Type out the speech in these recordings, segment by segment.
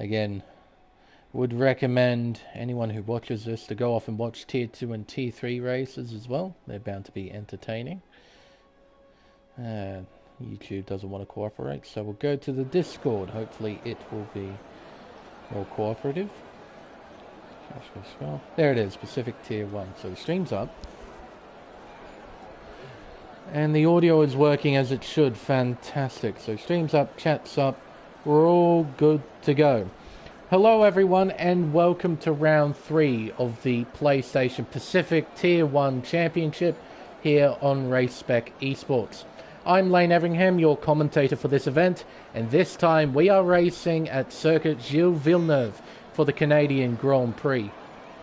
Again, would recommend anyone who watches this to go off and watch Tier 2 and Tier 3 races as well. They're bound to be entertaining. YouTube doesn't want to cooperate, so we'll go to the Discord. Hopefully it will be more cooperative. There it is, Pacific Tier 1. So the stream's up. And the audio is working as it should. Fantastic. So stream's up, chat's up. We're all good to go. Hello everyone, and welcome to round 3 of the PlayStation Pacific Tier 1 Championship here on Race Spec Esports. I'm Lane Everingham, your commentator for this event, and this time we are racing at Circuit Gilles Villeneuve for the Canadian Grand Prix.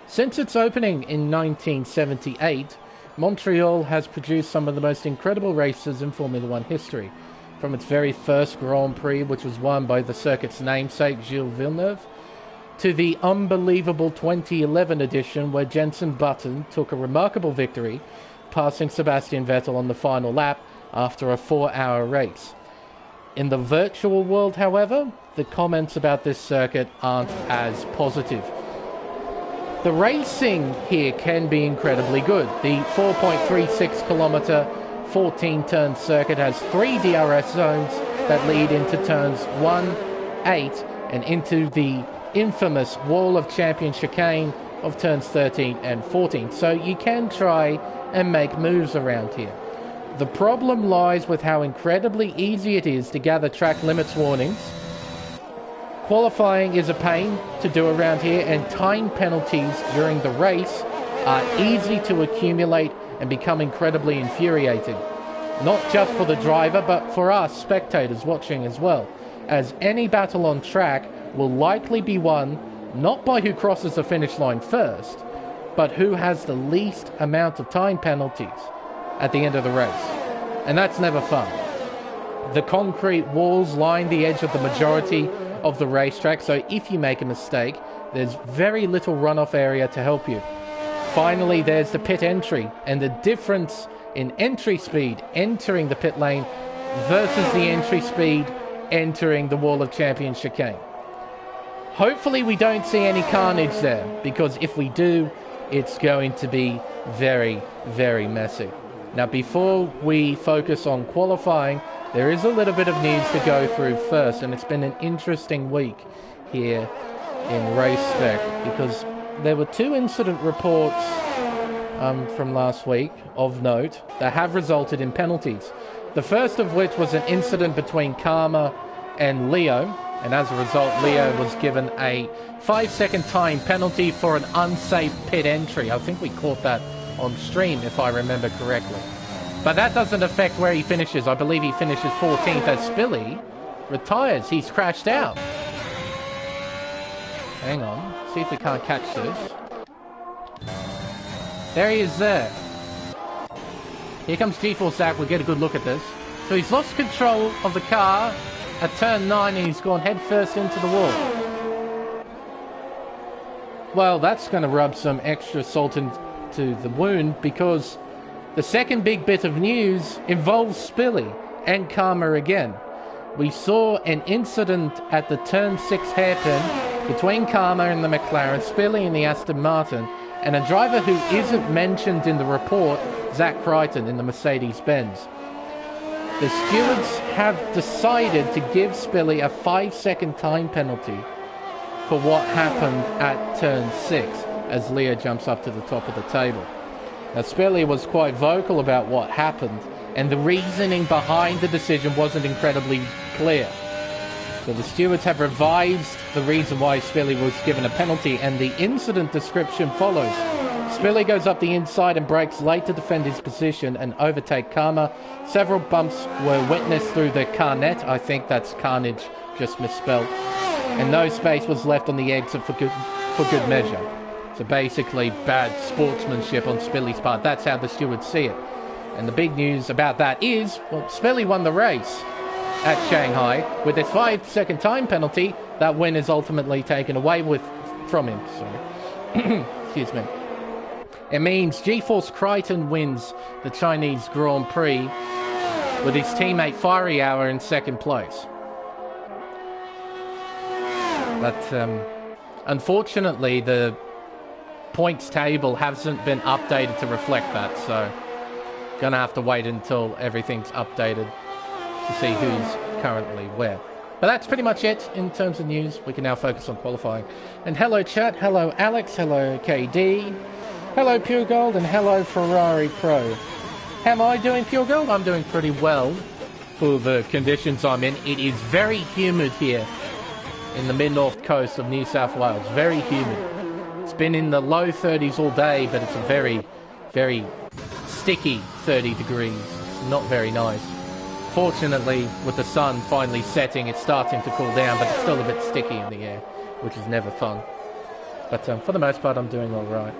Since its opening in 1978, Montreal has produced some of the most incredible races in Formula One history. From its very first Grand Prix, which was won by the circuit's namesake Gilles Villeneuve, to the unbelievable 2011 edition where Jenson Button took a remarkable victory, passing Sebastian Vettel on the final lap after a 4-hour race. In the virtual world, however, the comments about this circuit aren't as positive. The racing here can be incredibly good. The 4.36 kilometre 14-turn circuit has 3 DRS zones that lead into turns 1, 8 and into the infamous Wall of Champion chicane of turns 13 and 14. So you can try and make moves around here. The problem lies with how incredibly easy it is to gather track limits warnings. Qualifying is a pain to do around here, and time penalties during the race are easy to accumulate and become incredibly infuriating. Not just for the driver, but for us spectators watching as well, as any battle on track will likely be won not by who crosses the finish line first, but who has the least amount of time penalties at the end of the race. And that's never fun. The concrete walls line the edge of the majority of the racetrack, so if you make a mistake, there's very little runoff area to help you. Finally, there's the pit entry, and the difference in entry speed entering the pit lane versus the entry speed entering the Wall of Champions chicane. Hopefully we don't see any carnage there, because if we do, it's going to be very, very messy. Now, before we focus on qualifying, there is a little bit of news to go through first, and it's been an interesting week here in Race Spec, because there were 2 incident reports from last week of note that have resulted in penalties. The first of which was an incident between Karma and Leo, and as a result, Leo was given a 5-second time penalty for an unsafe pit entry. I think we caught that on stream, if I remember correctly. But that doesn't affect where he finishes. I believe he finishes 14th as Spilly retires. He's crashed out. Hang on. See if we can't catch this. There he is there. Here comes G-Force Zach. We'll get a good look at this. So he's lost control of the car at turn 9 and he's gone headfirst into the wall. Well, that's going to rub some extra salt into the wound, because the second big bit of news involves Spilly and Karma again. We saw an incident at the turn 6 hairpin between Karma and the McLaren, Spilly and the Aston Martin, and a driver who isn't mentioned in the report, Zach Crichton in the Mercedes-Benz. The stewards have decided to give Spilly a 5-second time penalty for what happened at turn 6 as Leo jumps up to the top of the table. Now, Spilly was quite vocal about what happened, and the reasoning behind the decision wasn't incredibly clear. So the stewards have revised the reason why Spilly was given a penalty, and the incident description follows. Spilly goes up the inside and brakes late to defend his position and overtake Karma. Several bumps were witnessed through the car net. I think that's carnage, just misspelled. And no space was left on the exit for good measure. So basically bad sportsmanship on Spilly's part. That's how the stewards see it. And the big news about that is, well, Spilly won the race at Shanghai with a 5-second time penalty. That win is ultimately taken away from him. Sorry. Excuse me. It means G-Force Crichton wins the Chinese Grand Prix with his teammate Fiery Hour in second place. But unfortunately, the points table hasn't been updated to reflect that, so gonna have to wait until everything's updated to see who's currently where. But that's pretty much it in terms of news. We can now focus on qualifying. And hello chat, hello Alex, hello KD, hello Pure Gold, and hello Ferrari Pro. How am I doing, Pure Gold? I'm doing pretty well for the conditions I'm in. It is very humid here in the mid-north coast of New South Wales. Very humid. It's been in the low 30s all day, but it's a very, very sticky 30 degrees. It's not very nice. Fortunately, with the sun finally setting, it's starting to cool down, but it's still a bit sticky in the air, which is never fun. But for the most part, I'm doing all right.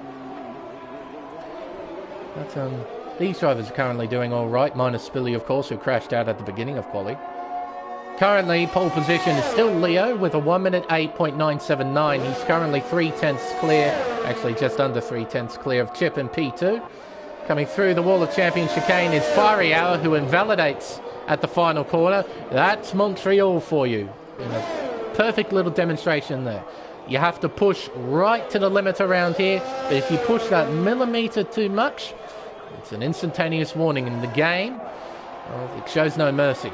But these drivers are currently doing all right, minus Spilly, of course, who crashed out at the beginning of quali. Currently, pole position is still Leo with a 1 minute 8.979. He's currently 3/10 clear, actually just under 3/10 clear of Chip and P2. Coming through the wall of champion chicane is Fiery Hour, who invalidates at the final corner. That's Montreal for you. A perfect little demonstration there. You have to push right to the limit around here, but if you push that millimetre too much, it's an instantaneous warning in the game. Well, it shows no mercy.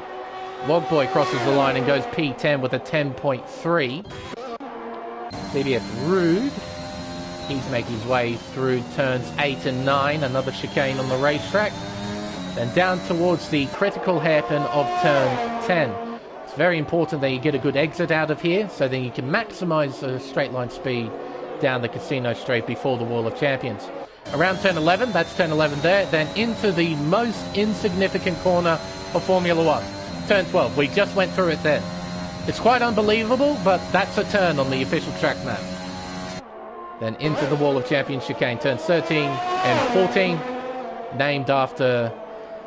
Logboy crosses the line and goes P10 with a 10.3. BBF Rude, he's making his way through turns 8 and 9, another chicane on the racetrack. Then down towards the critical hairpin of turn 10. It's very important that you get a good exit out of here, so then you can maximise the straight line speed down the casino straight before the wall of champions. Around turn 11, that's turn 11 there, then into the most insignificant corner of Formula 1. Turn 12, we just went through it then. It's quite unbelievable, but that's a turn on the official track map. Then into the wall of champion chicane, turns 13 and 14, named after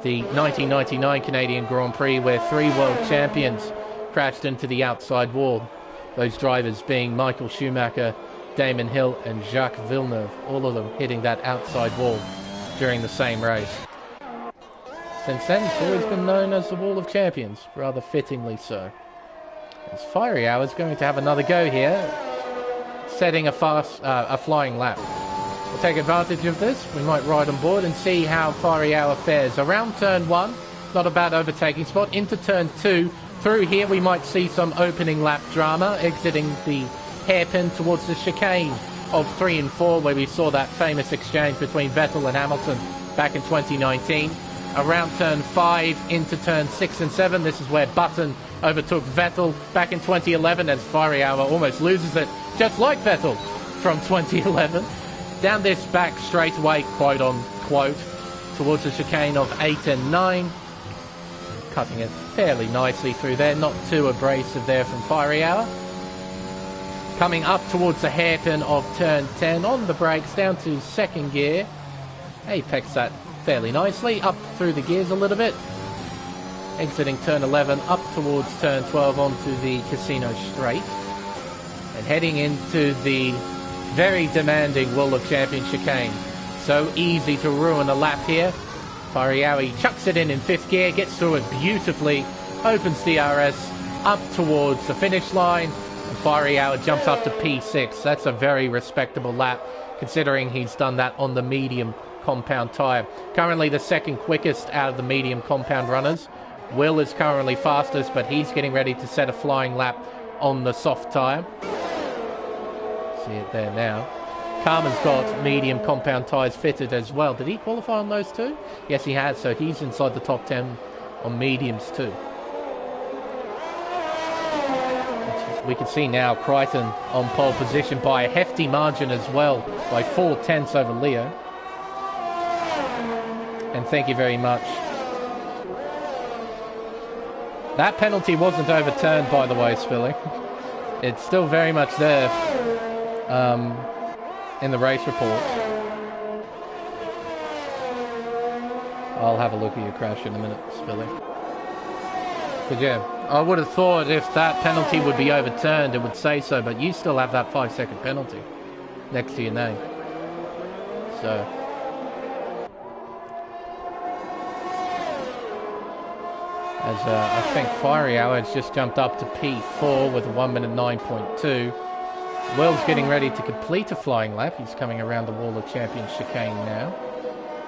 the 1999 Canadian Grand Prix, where 3 world champions crashed into the outside wall. Those drivers being Michael Schumacher, Damon Hill, and Jacques Villeneuve, all of them hitting that outside wall during the same race. Since then, it's always been known as the Wall of Champions, rather fittingly so. As Fiery Hour is going to have another go here, setting a flying lap. We'll take advantage of this. We might ride on board and see how Fiery Hour fares. Around turn 1, not a bad overtaking spot. Into turn 2, through here we might see some opening lap drama, exiting the hairpin towards the chicane of 3 and 4, where we saw that famous exchange between Vettel and Hamilton back in 2019. Around turn 5 into turn 6 and 7. This is where Button overtook Vettel back in 2011 as Fiery Hour almost loses it, just like Vettel from 2011. Down this back straightaway, quote unquote, towards the chicane of 8 and 9. Cutting it fairly nicely through there, not too abrasive there from Fiery Hour. Coming up towards the hairpin of turn 10 on the brakes, down to second gear. Apex that fairly nicely, up through the gears a little bit. Exiting turn 11, up towards turn 12 onto the casino straight. And heading into the very demanding Wall of Champion chicane. So easy to ruin a lap here. Fiery Hour chucks it in 5th gear, gets through it beautifully, opens DRS up towards the finish line. And Fiery Hour jumps up to P6. That's a very respectable lap, considering he's done that on the medium compound tyre. Currently the second quickest out of the medium compound runners. Will is currently fastest, but he's getting ready to set a flying lap on the soft tyre. See it there now. Karma's got medium compound tyres fitted as well. Did he qualify on those too? Yes, he has, so he's inside the top 10 on mediums too. We can see now Crichton on pole position by a hefty margin as well, by 4/10 over Leo. And thank you very much. That penalty wasn't overturned, by the way, Spilly. It's still very much there in the race report. I'll have a look at your crash in a minute, Spilly. But yeah, I would have thought if that penalty would be overturned, it would say so, but you still have that 5-second penalty next to your name. So... As I think Fiery Hour has just jumped up to P4 with a 1 minute 9.2. Will's getting ready to complete a flying lap. He's coming around the wall of Champions chicane now.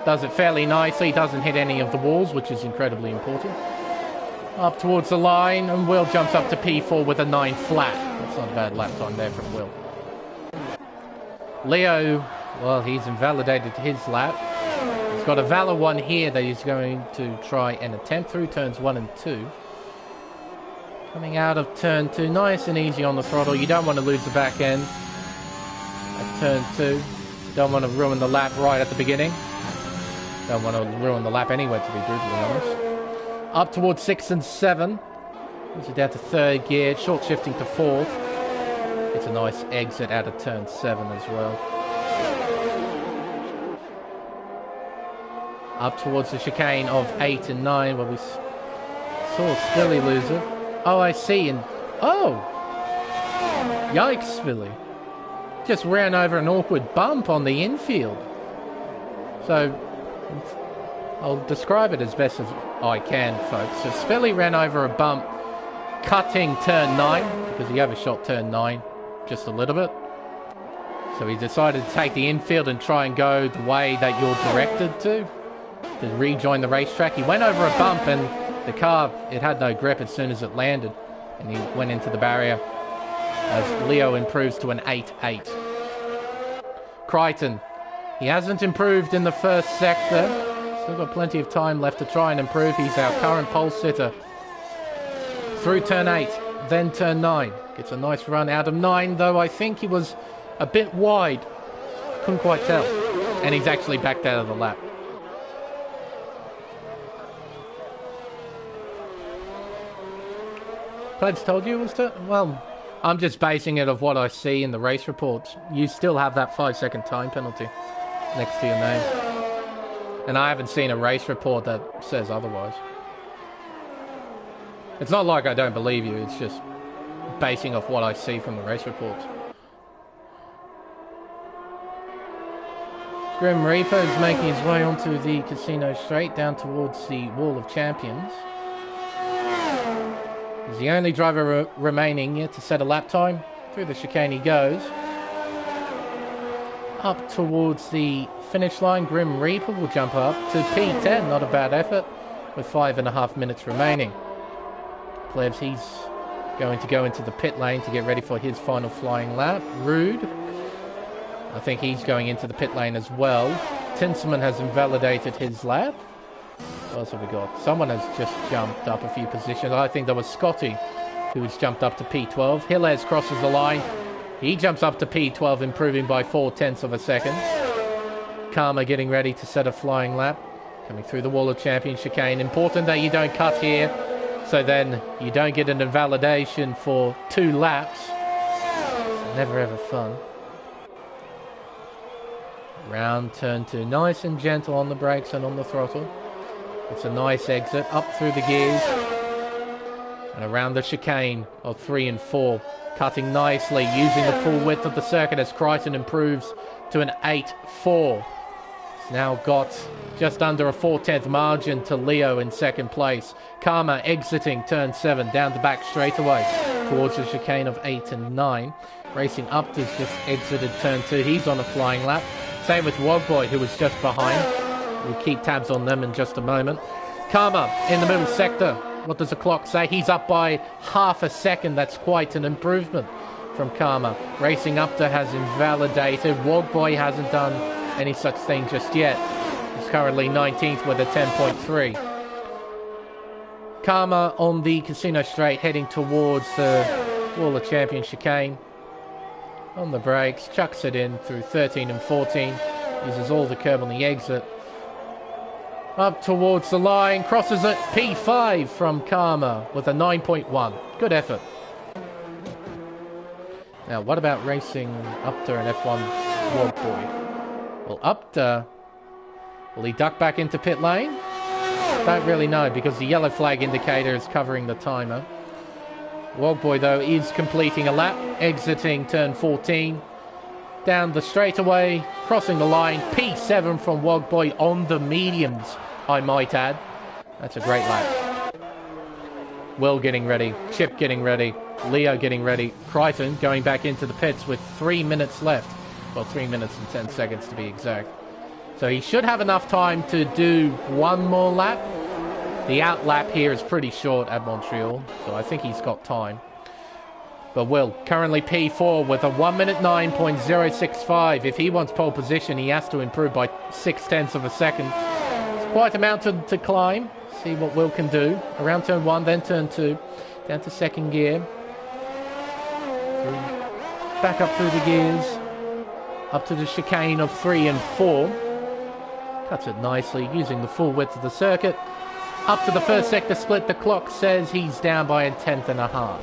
Does it fairly nicely. Doesn't hit any of the walls, which is incredibly important. Up towards the line, and Will jumps up to P4 with a 9 flat. That's not a bad lap time there from Will. Leo, well, he's invalidated his lap. He's got a Valor 1 here that he's going to try and attempt through turns 1 and 2. Coming out of turn 2, nice and easy on the throttle. You don't want to lose the back end at turn 2. You don't want to ruin the lap right at the beginning. Don't want to ruin the lap anyway, to be brutally honest. Up towards 6 and 7. Moves it down to 3rd gear, short shifting to 4th. It's a nice exit out of turn 7 as well. Up towards the chicane of 8 and 9, where we saw Spilly lose it. Oh, I see, and... oh! Yikes, Spilly. Just ran over an awkward bump on the infield. So, I'll describe it as best as I can, folks. So, Spilly ran over a bump, cutting turn 9, because he overshot turn 9 just a little bit. So he decided to take the infield and try and go the way that you're directed to rejoin the racetrack. He went over a bump and the car, it had no grip as soon as it landed, and he went into the barrier as Leo improves to an 8-8. Crichton, he hasn't improved in the first sector. Still got plenty of time left to try and improve. He's our current pole sitter. Through turn 8, then turn 9. Gets a nice run out of 9, though I think he was a bit wide. Couldn't quite tell. And he's actually backed out of the lap. Plebs told you it was well, I'm just basing it off what I see in the race reports. You still have that 5-second time penalty next to your name. And I haven't seen a race report that says otherwise. It's not like I don't believe you, it's just basing off what I see from the race reports. Grim Reaper is making his way onto the casino straight down towards the Wall of Champions. He's the only driver remaining yet to set a lap time. Through the chicane he goes. Up towards the finish line, Grim Reaper will jump up to P10. Not a bad effort with 5.5 minutes remaining. Plebs, he's going to go into the pit lane to get ready for his final flying lap. Rude, I think he's going into the pit lane as well. Tinselman has invalidated his lap. What else have we got? Someone has just jumped up a few positions. I think that was Scotty who has jumped up to P12. Hilles crosses the line. He jumps up to P12, improving by 0.4 of a second. Karma getting ready to set a flying lap. Coming through the Wall of Champions chicane. Important that you don't cut here, so then you don't get an invalidation for 2 laps. It's never ever fun. Round turn 2. Nice and gentle on the brakes and on the throttle. It's a nice exit up through the gears and around the chicane of 3 and 4. Cutting nicely, using the full width of the circuit as Crichton improves to an 8-4. It's now got just under a 4/10 margin to Leo in second place. Karma exiting turn 7 down the back straightaway towards the chicane of 8 and 9. Racing up to just exited turn 2. He's on a flying lap. Same with Wogboy, who was just behind. We'll keep tabs on them in just a moment. Karma in the middle sector. What does the clock say? He's up by half a second. That's quite an improvement from Karma. Racing up to has invalidated. Wogboy hasn't done any such thing just yet. He's currently 19th with a 10.3. Karma on the casino straight, heading towards the Wall of Champions chicane. On the brakes, chucks it in through 13 and 14. Uses all the curb on the exit. Up towards the line, crosses it, P5 from Karma with a 9.1. Good effort. Now, what about racing Upter and F1 Wogboy? Well, Upter, will he duck back into pit lane? Don't really know, because the yellow flag indicator is covering the timer. Wogboy, though, is completing a lap, exiting turn 14. Down the straightaway, crossing the line, P7 from Wogboy on the mediums, I might add. That's a great lap. Will getting ready. Chip getting ready. Leo getting ready. Crichton going back into the pits with 3 minutes left. Well, 3 minutes and 10 seconds to be exact. So he should have enough time to do one more lap. The out lap here is pretty short at Montreal, so I think he's got time. But Will, currently P4 with a 1 minute 9.065. If he wants pole position, he has to improve by 0.6 of a second. It's quite a mountain to climb. See what Will can do. Around turn 1, then turn 2. Down to second gear. Back up through the gears. Up to the chicane of 3 and 4. Cuts it nicely, using the full width of the circuit. Up to the first sector split, the clock says he's down by a 1/10 and a half.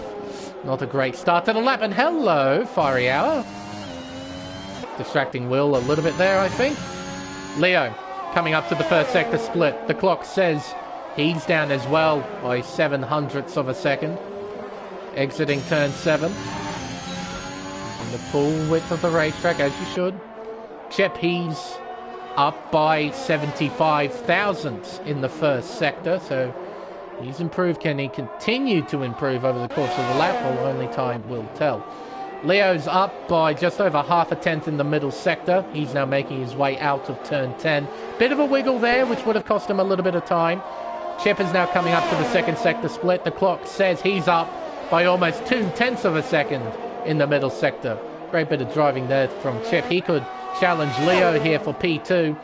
Not a great start to the lap, and hello, Fiery Hour. Distracting Will a little bit there, I think. Leo, coming up to the first sector split. The clock says he's down as well by 0.07 of a second. Exiting turn 7. In the full width of the racetrack, as you should. Chip, he's up by 75 thousandths in the first sector, so he's improved. Can he continue to improve over the course of the lap? Well, only time will tell. Leo's up by just over 0.5 tenth in the middle sector. He's now making his way out of turn 10. Bit of a wiggle there, which would have cost him a little bit of time. Chip is now coming up to the second sector split. The clock says he's up by almost 0.2 of a second in the middle sector. Great bit of driving there from Chip. He could challenge Leo here for P2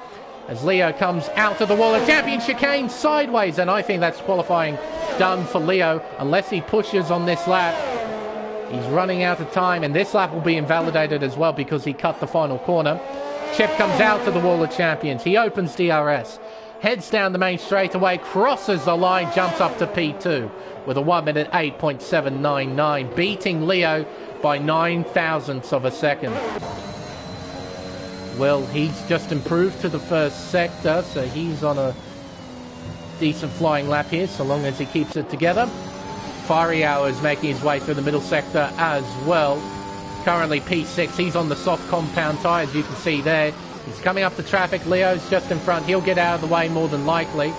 as Leo comes out of the wall of champion chicane sideways, and I think that's qualifying done for Leo unless he pushes on this lap. He's running out of time, and this lap will be invalidated as well because he cut the final corner. Chip comes out to the wall of champions. He opens DRS, heads down the main straightaway, crosses the line, jumps up to P2 with a 1 minute 8.799, beating Leo by 9 thousandths of a second. Well, he's just improved to the first sector, so he's on a decent flying lap here, so long as he keeps it together. Fiery Hour is making his way through the middle sector as well. Currently P6, he's on the soft compound tyres, you can see there. He's coming up the traffic, Leo's just in front. He'll get out of the way more than likely.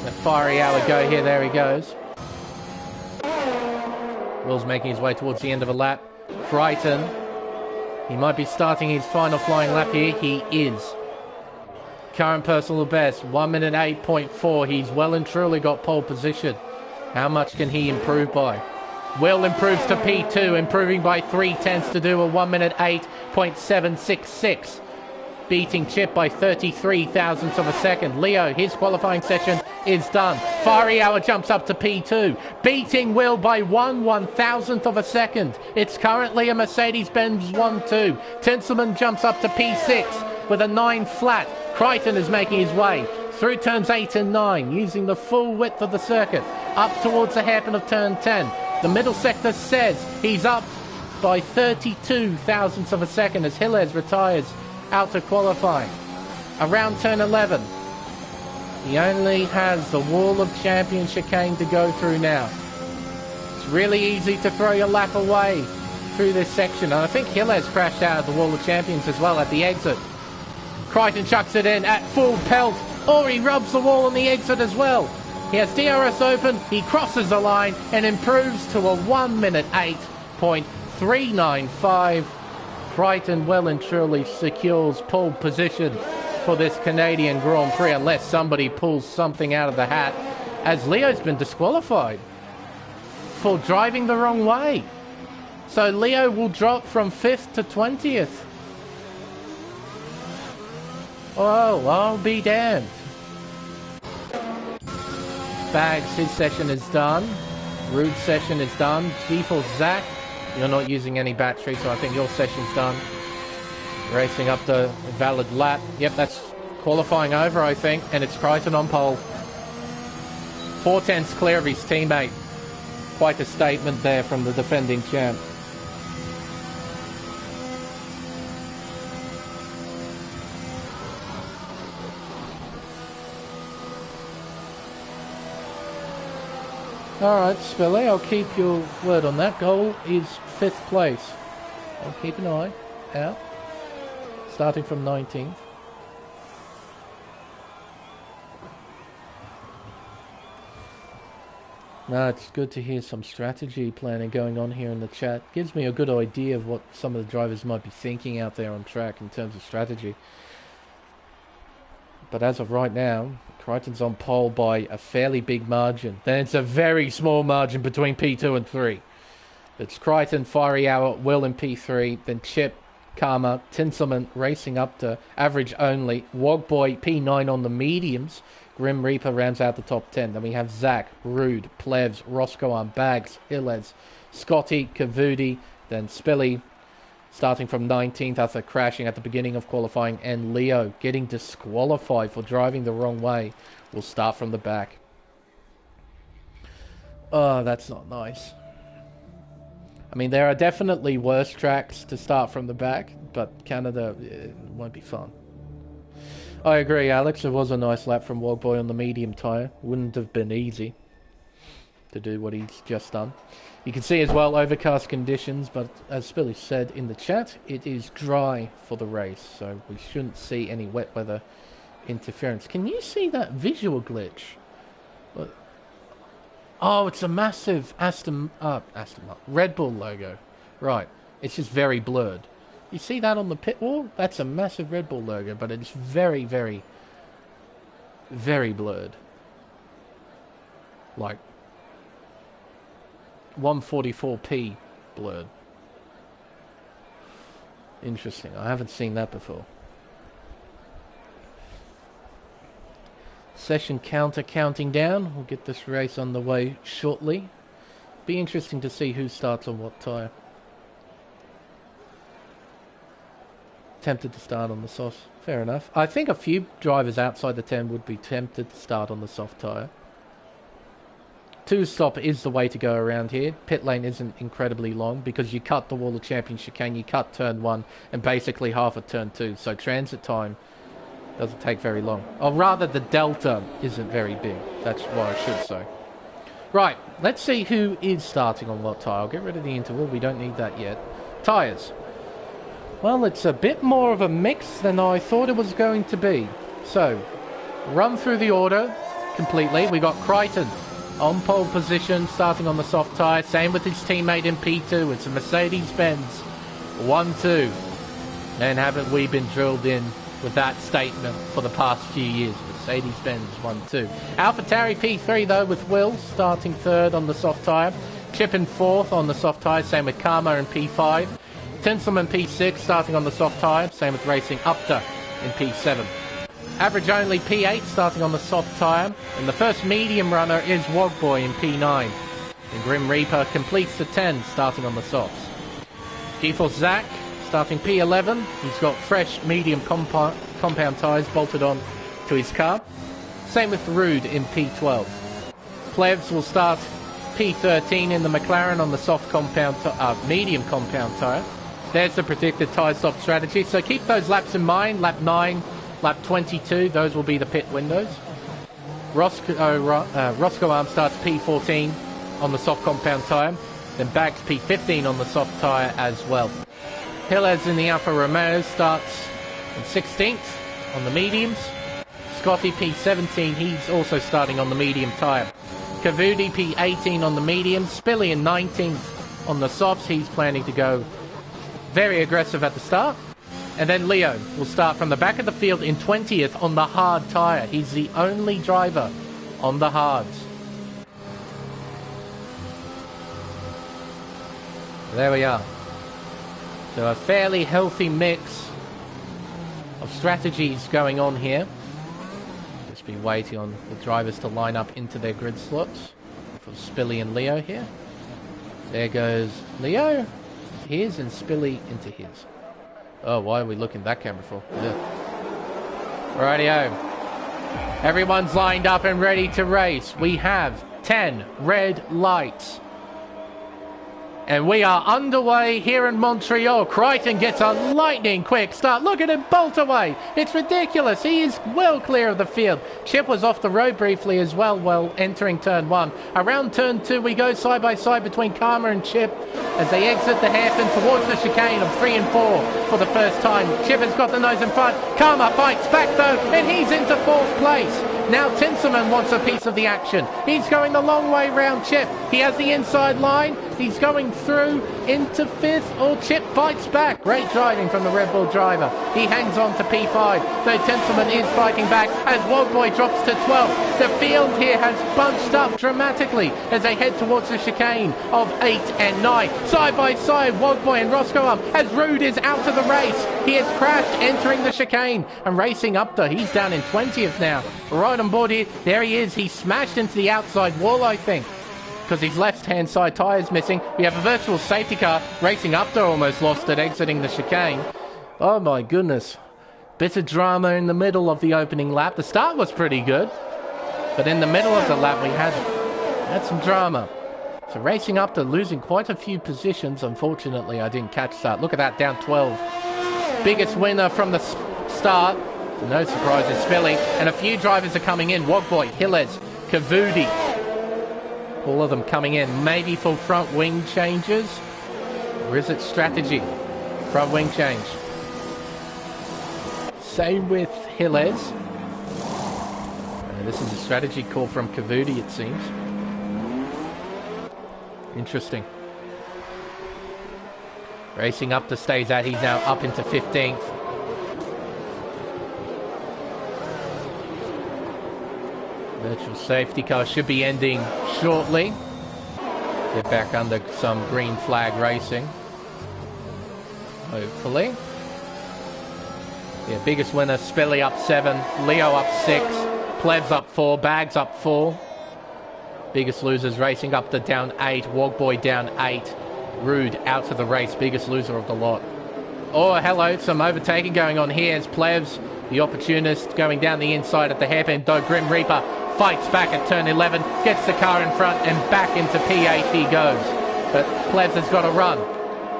Let Fiery Hour go here, there he goes. Will's making his way towards the end of a lap. Crichton, he might be starting his final flying lap here. He is. Current personal best, 1 minute 8.4. He's well and truly got pole position. How much can he improve by? Will improves to P2, improving by 0.3 to do a 1 minute 8.766. Beating Chip by 33 thousandths of a second. Leo, his qualifying session is done. Fiery Hour jumps up to P2, beating Will by 1/1000th of a second. It's currently a Mercedes-Benz 1-2. Tinselman jumps up to P6 with a 9 flat. Crichton is making his way through turns 8 and 9, using the full width of the circuit, up towards the hairpin of turn 10. The middle sector says he's up by 32 thousandths of a second as Hillez retires out of qualifying. Around turn 11, he only has the wall of champion chicane to go through now. It's really easy to throw your lap away through this section, and I think Hillez crashed out of the wall of champions as well at the exit. Crichton chucks it in at full pelt, or he rubs the wall on the exit as well. He has DRS open, he crosses the line and improves to a 1 minute 8.395. Crichton well and truly secures pole position for this Canadian Grand Prix unless somebody pulls something out of the hat, as Leo's been disqualified for driving the wrong way. So Leo will drop from 5th to 20th. Oh, I'll be damned. Bags, his session is done. Rude's session is done. G4 Zach, you're not using any battery, so I think your session's done. Racing up the valid lap. Yep, that's qualifying over, I think, and it's Crichton on pole. 4/10 clear of his teammate. Quite a statement there from the defending champ. Alright, Spilly, I'll keep your word on that. Goal is 5th place. I'll keep an eye out. Starting from 19th. No, it's good to hear some strategy planning going on here in the chat. Gives me a good idea of what some of the drivers might be thinking out there on track in terms of strategy. But as of right now, Crichton's on pole by a fairly big margin. Then it's a very small margin between P2 and 3. It's Crichton, Fiery Hour, Will in P3, then Chip, Karma, Tinselman racing up to average only. Wogboy, P9 on the mediums. Grim Reaper rounds out the top 10. Then we have Zach, Rude, Plevs, Roscoe, Bags, Hillez, Scotty, Kavudi, then Spilly, starting from 19th after crashing at the beginning of qualifying, and Leo getting disqualified for driving the wrong way will start from the back. Oh, that's not nice. I mean, there are definitely worse tracks to start from the back, but Canada, it won't be fun. I agree, Alex. It was a nice lap from Wogboy on the medium tyre. Wouldn't have been easy to do what he's just done. You can see as well overcast conditions, but as Spilly said in the chat, it is dry for the race, so we shouldn't see any wet weather interference. Can you see that visual glitch? Oh, it's a massive Red Bull logo. Right, it's just very blurred. You see that on the pit wall? That's a massive Red Bull logo, but it's very, very, very blurred. Like 144p blurred. Interesting. I haven't seen that before. Session counter counting down. We'll get this race on the way shortly. Be interesting to see who starts on what tyre. Tempted to start on the soft. Fair enough. I think a few drivers outside the 10 would be tempted to start on the soft tyre. Two-stop is the way to go around here. Pit lane isn't incredibly long because you cut the wall of champion chicane, you cut turn 1 and basically half of turn 2. So transit time doesn't take very long. Or rather, the delta isn't very big. That's what I should say. Right, let's see who is starting on what tyre. I'll get rid of the interval. We don't need that yet. Tyres. Well, it's a bit more of a mix than I thought it was going to be. So, run through the order completely. We got Crichton on pole position, starting on the soft tyre. Same with his teammate in P2. It's a Mercedes-Benz 1-2. And haven't we been drilled in with that statement for the past few years? Mercedes-Benz 1-2. AlphaTauri P3 though, with Will starting third on the soft tyre. Chip in fourth on the soft tyre. Same with Karma in P5. Tinselman P6 starting on the soft tyre. Same with Racing Upta in P7. Average only P8 starting on the soft tyre. And the first medium runner is Wogboy in P9. And Grim Reaper completes the 10 starting on the softs. G-Force Zach starting P11. He's got fresh medium compound tyres bolted on to his car. Same with Rude in P12. Plevs will start P13 in the McLaren on the soft medium compound tyre. There's the predicted tyre stop strategy. So keep those laps in mind. Lap 9, lap 22, those will be the pit windows. Roscoe Arm starts P14 on the soft compound tyre. Then Bags P15 on the soft tyre as well. Hillez in the Alfa Romeo starts in 16th on the mediums. Scotty P17, he's also starting on the medium tyre. Kavudi P18 on the mediums. Spilly in 19th on the softs. He's planning to go very aggressive at the start. And then Leo will start from the back of the field in 20th on the hard tyre. He's the only driver on the hards. There we are. So a fairly healthy mix of strategies going on here. Just be waiting on the drivers to line up into their grid slots for Spilly and Leo here. There goes Leo, his, and Spilly into his. Oh, why are we looking at that camera for? Yeah. Rightio. Everyone's lined up and ready to race. We have 10 red lights. And we are underway here in Montreal. Crichton gets a lightning quick start. Look at him bolt away. It's ridiculous. He is well clear of the field. Chip was off the road briefly as well while entering turn 1. Around turn 2 we go side by side between Karma and Chip as they exit the hairpin towards the chicane of 3 and 4 for the first time. Chip has got the nose in front. Karma fights back though and he's into 4th place. Now Tinselman wants a piece of the action. He's going the long way round Chip. He has the inside line. He's going through into 5th, or Chip fights back. Great driving from the Red Bull driver. He hangs on to P5, though Tinselman is fighting back as Wogboy drops to 12th. The field here has bunched up dramatically as they head towards the chicane of 8 and 9. Side by side, Wogboy and Roscoe up as Rude is out of the race. He has crashed entering the chicane and racing up to, he's down in 20th now. Right on board here, there he is. He smashed into the outside wall, I think, because his left-hand side tyre's missing. We have a virtual safety car racing up to, almost lost it exiting the chicane. Oh my goodness. Bit of drama in the middle of the opening lap. The start was pretty good, but in the middle of the lap we had some drama. So racing up to, losing quite a few positions. Unfortunately, I didn't catch that. Look at that, down 12. Biggest winner from the start. So no surprises, Spilly. And a few drivers are coming in. Wogboy, Hilles, Kavoudi. All of them coming in. Maybe for front wing changes. Or is it strategy? Front wing change. Same with Hilles. This is a strategy call from Kavoudi, it seems. Interesting. Racing up to stays at. He's now up into 15th. Virtual safety car should be ending shortly. Get back under some green flag racing. Hopefully. Yeah, biggest winner, Spilly up 7, Leo up 6, Plebs up 4, Bags up 4. Biggest losers racing up to down 8, Wogboy down 8. Rude out of the race, biggest loser of the lot. Oh, hello, some overtaking going on here as Plebs, the opportunist, going down the inside at the hairpin, though Grim Reaper fights back at turn 11, gets the car in front and back into P8 he goes. But Plebs has got to run.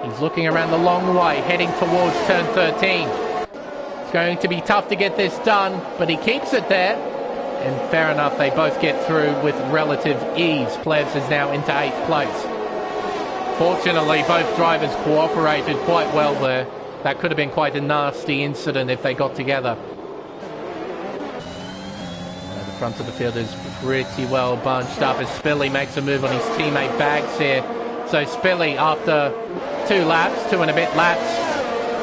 He's looking around the long way, heading towards turn 13. It's going to be tough to get this done, but he keeps it there. And fair enough, they both get through with relative ease. Plebs is now into 8th place. Fortunately, both drivers cooperated quite well there. That could have been quite a nasty incident if they got together. The front of the field is pretty well bunched up as Spilly makes a move on his teammate Bags here. So Spilly, after 2 laps, 2 and a bit laps,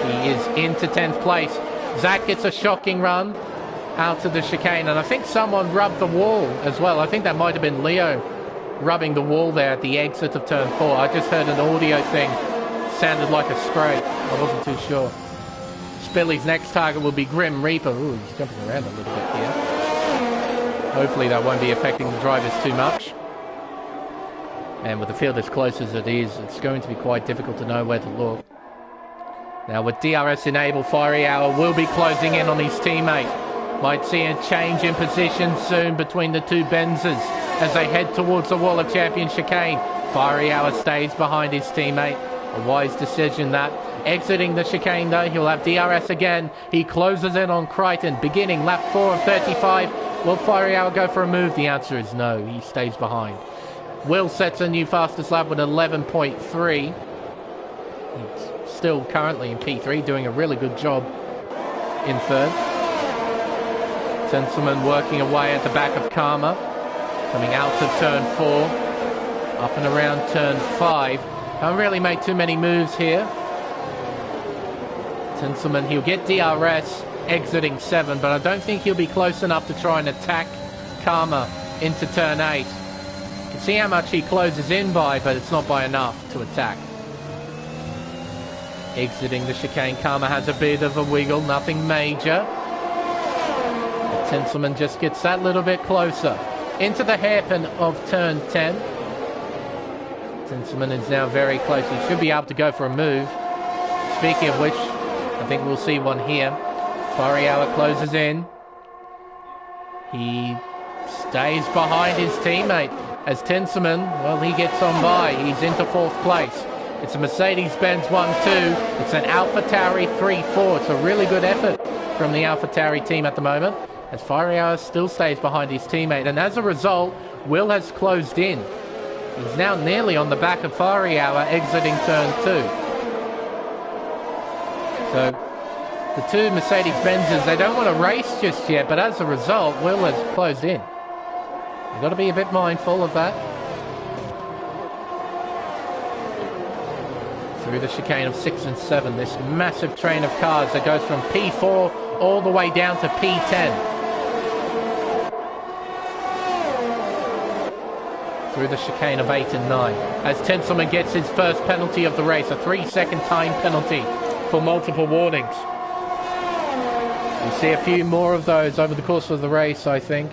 he is into 10th place. Zach gets a shocking run out to the chicane, and I think someone rubbed the wall as well. I think that might have been Leo rubbing the wall there at the exit of turn 4. I just heard an audio thing. Sounded like a scrape. I wasn't too sure. Spilly's next target will be Grim Reaper. Ooh, he's jumping around a little bit here. Hopefully that won't be affecting the drivers too much. And with the field as close as it is, it's going to be quite difficult to know where to look. Now with DRS enabled, Fiery Hour will be closing in on his teammate. Might see a change in position soon between the two Benzes as they head towards the Wall of Champions chicane. Fiery Hour stays behind his teammate. A wise decision that. Exiting the chicane though, he'll have DRS again. He closes in on Crichton, beginning lap 4 of 35. Will Fiery Hour go for a move? The answer is no, he stays behind. Will sets a new fastest lap with 11.3. He's still currently in P3, doing a really good job in 3rd. Tinselman working away at the back of Karma, coming out of turn 4, up and around turn 5. Don't really make too many moves here. Tinselman, he'll get DRS exiting 7, but I don't think he'll be close enough to try and attack Karma into turn 8. You can see how much he closes in by, but it's not by enough to attack. Exiting the chicane, Karma has a bit of a wiggle, nothing major. But Tinselman just gets that little bit closer. Into the hairpin of turn 10. Tinselman is now very close. He should be able to go for a move. Speaking of which, I think we'll see one here. Fiery Hour closes in. He stays behind his teammate as Tinselman, well, he gets on by. He's into 4th place. It's a Mercedes-Benz 1-2. It's an AlphaTauri 3-4. It's a really good effort from the AlphaTauri team at the moment, as Fiery Hour still stays behind his teammate. And as a result, Will has closed in. He's now nearly on the back of Fiery Hour exiting turn 2. So The two Mercedes-Benzes, they don't want to race just yet, but as a result, Will has closed in. You've got to be a bit mindful of that. Through the chicane of 6 and 7, this massive train of cars that goes from P4 all the way down to P10. Through the chicane of 8 and 9, as Tinselman gets his first penalty of the race, a 3-second time penalty for multiple warnings. We'll see a few more of those over the course of the race, I think.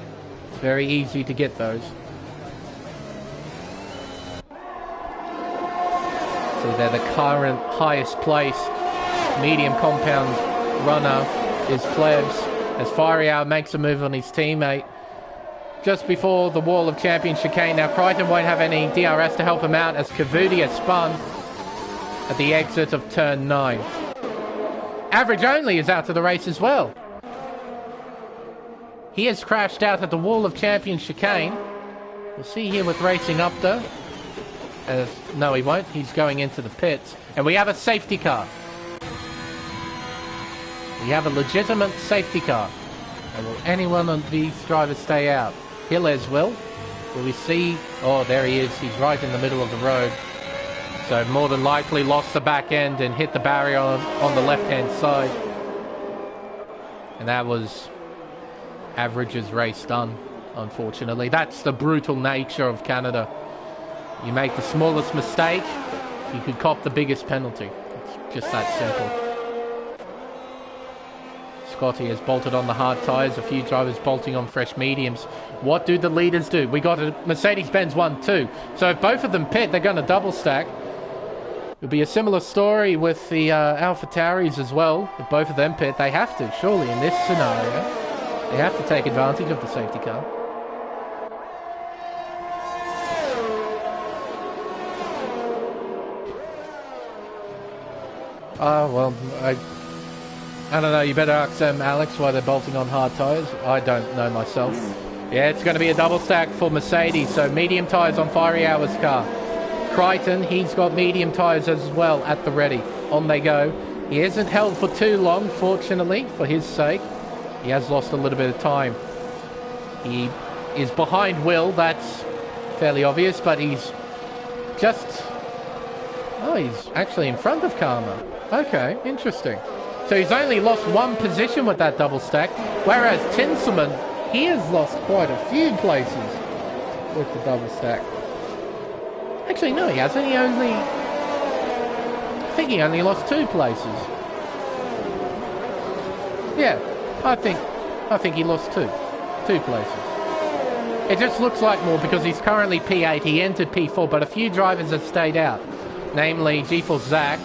It's very easy to get those. So they're the current highest placed medium compound runner is Plebs, as Fariao makes a move on his teammate just before the wall of champion chicane. Now Crichton won't have any DRS to help him out as Kavudi has spun at the exit of turn 9. Average Only is out of the race as well. He has crashed out at the wall of champion chicane. We'll see here with Racing Up though. No, he won't. He's going into the pits. And we have a safety car. We have a legitimate safety car. And will anyone of these drivers stay out? Gilles will. Will we see? Oh, there he is. He's right in the middle of the road. So more than likely lost the back end and hit the barrier on the left-hand side. And that was Average's race done, unfortunately. That's the brutal nature of Canada. You make the smallest mistake, you could cop the biggest penalty. It's just that simple. Scotty has bolted on the hard tyres, a few drivers bolting on fresh mediums. What do the leaders do? We got a Mercedes-Benz 1-2. So if both of them pit, they're going to double stack. It'll be a similar story with the AlphaTauris as well. If both of them pit, they have to, surely, in this scenario. They have to take advantage of the safety car. Oh, well, I don't know. You better ask them, Alex, why they're bolting on hard tyres. I don't know myself. Yeah, it's going to be a double stack for Mercedes. So medium tyres on Fiery Hour's car. Crichton, he's got medium tyres as well at the ready. On they go. He hasn't held for too long, fortunately, for his sake. He has lost a little bit of time. He is behind Will, that's fairly obvious, but he's just... Oh, he's actually in front of Karma. Okay, interesting. So he's only lost one position with that double stack, whereas Tinselman, he has lost quite a few places with the double stack. Actually, no, he hasn't. I think he only lost 2 places. Yeah, I think he lost 2 places. It just looks like more because he's currently P8. He entered P4, but a few drivers have stayed out, namely GeForce Zach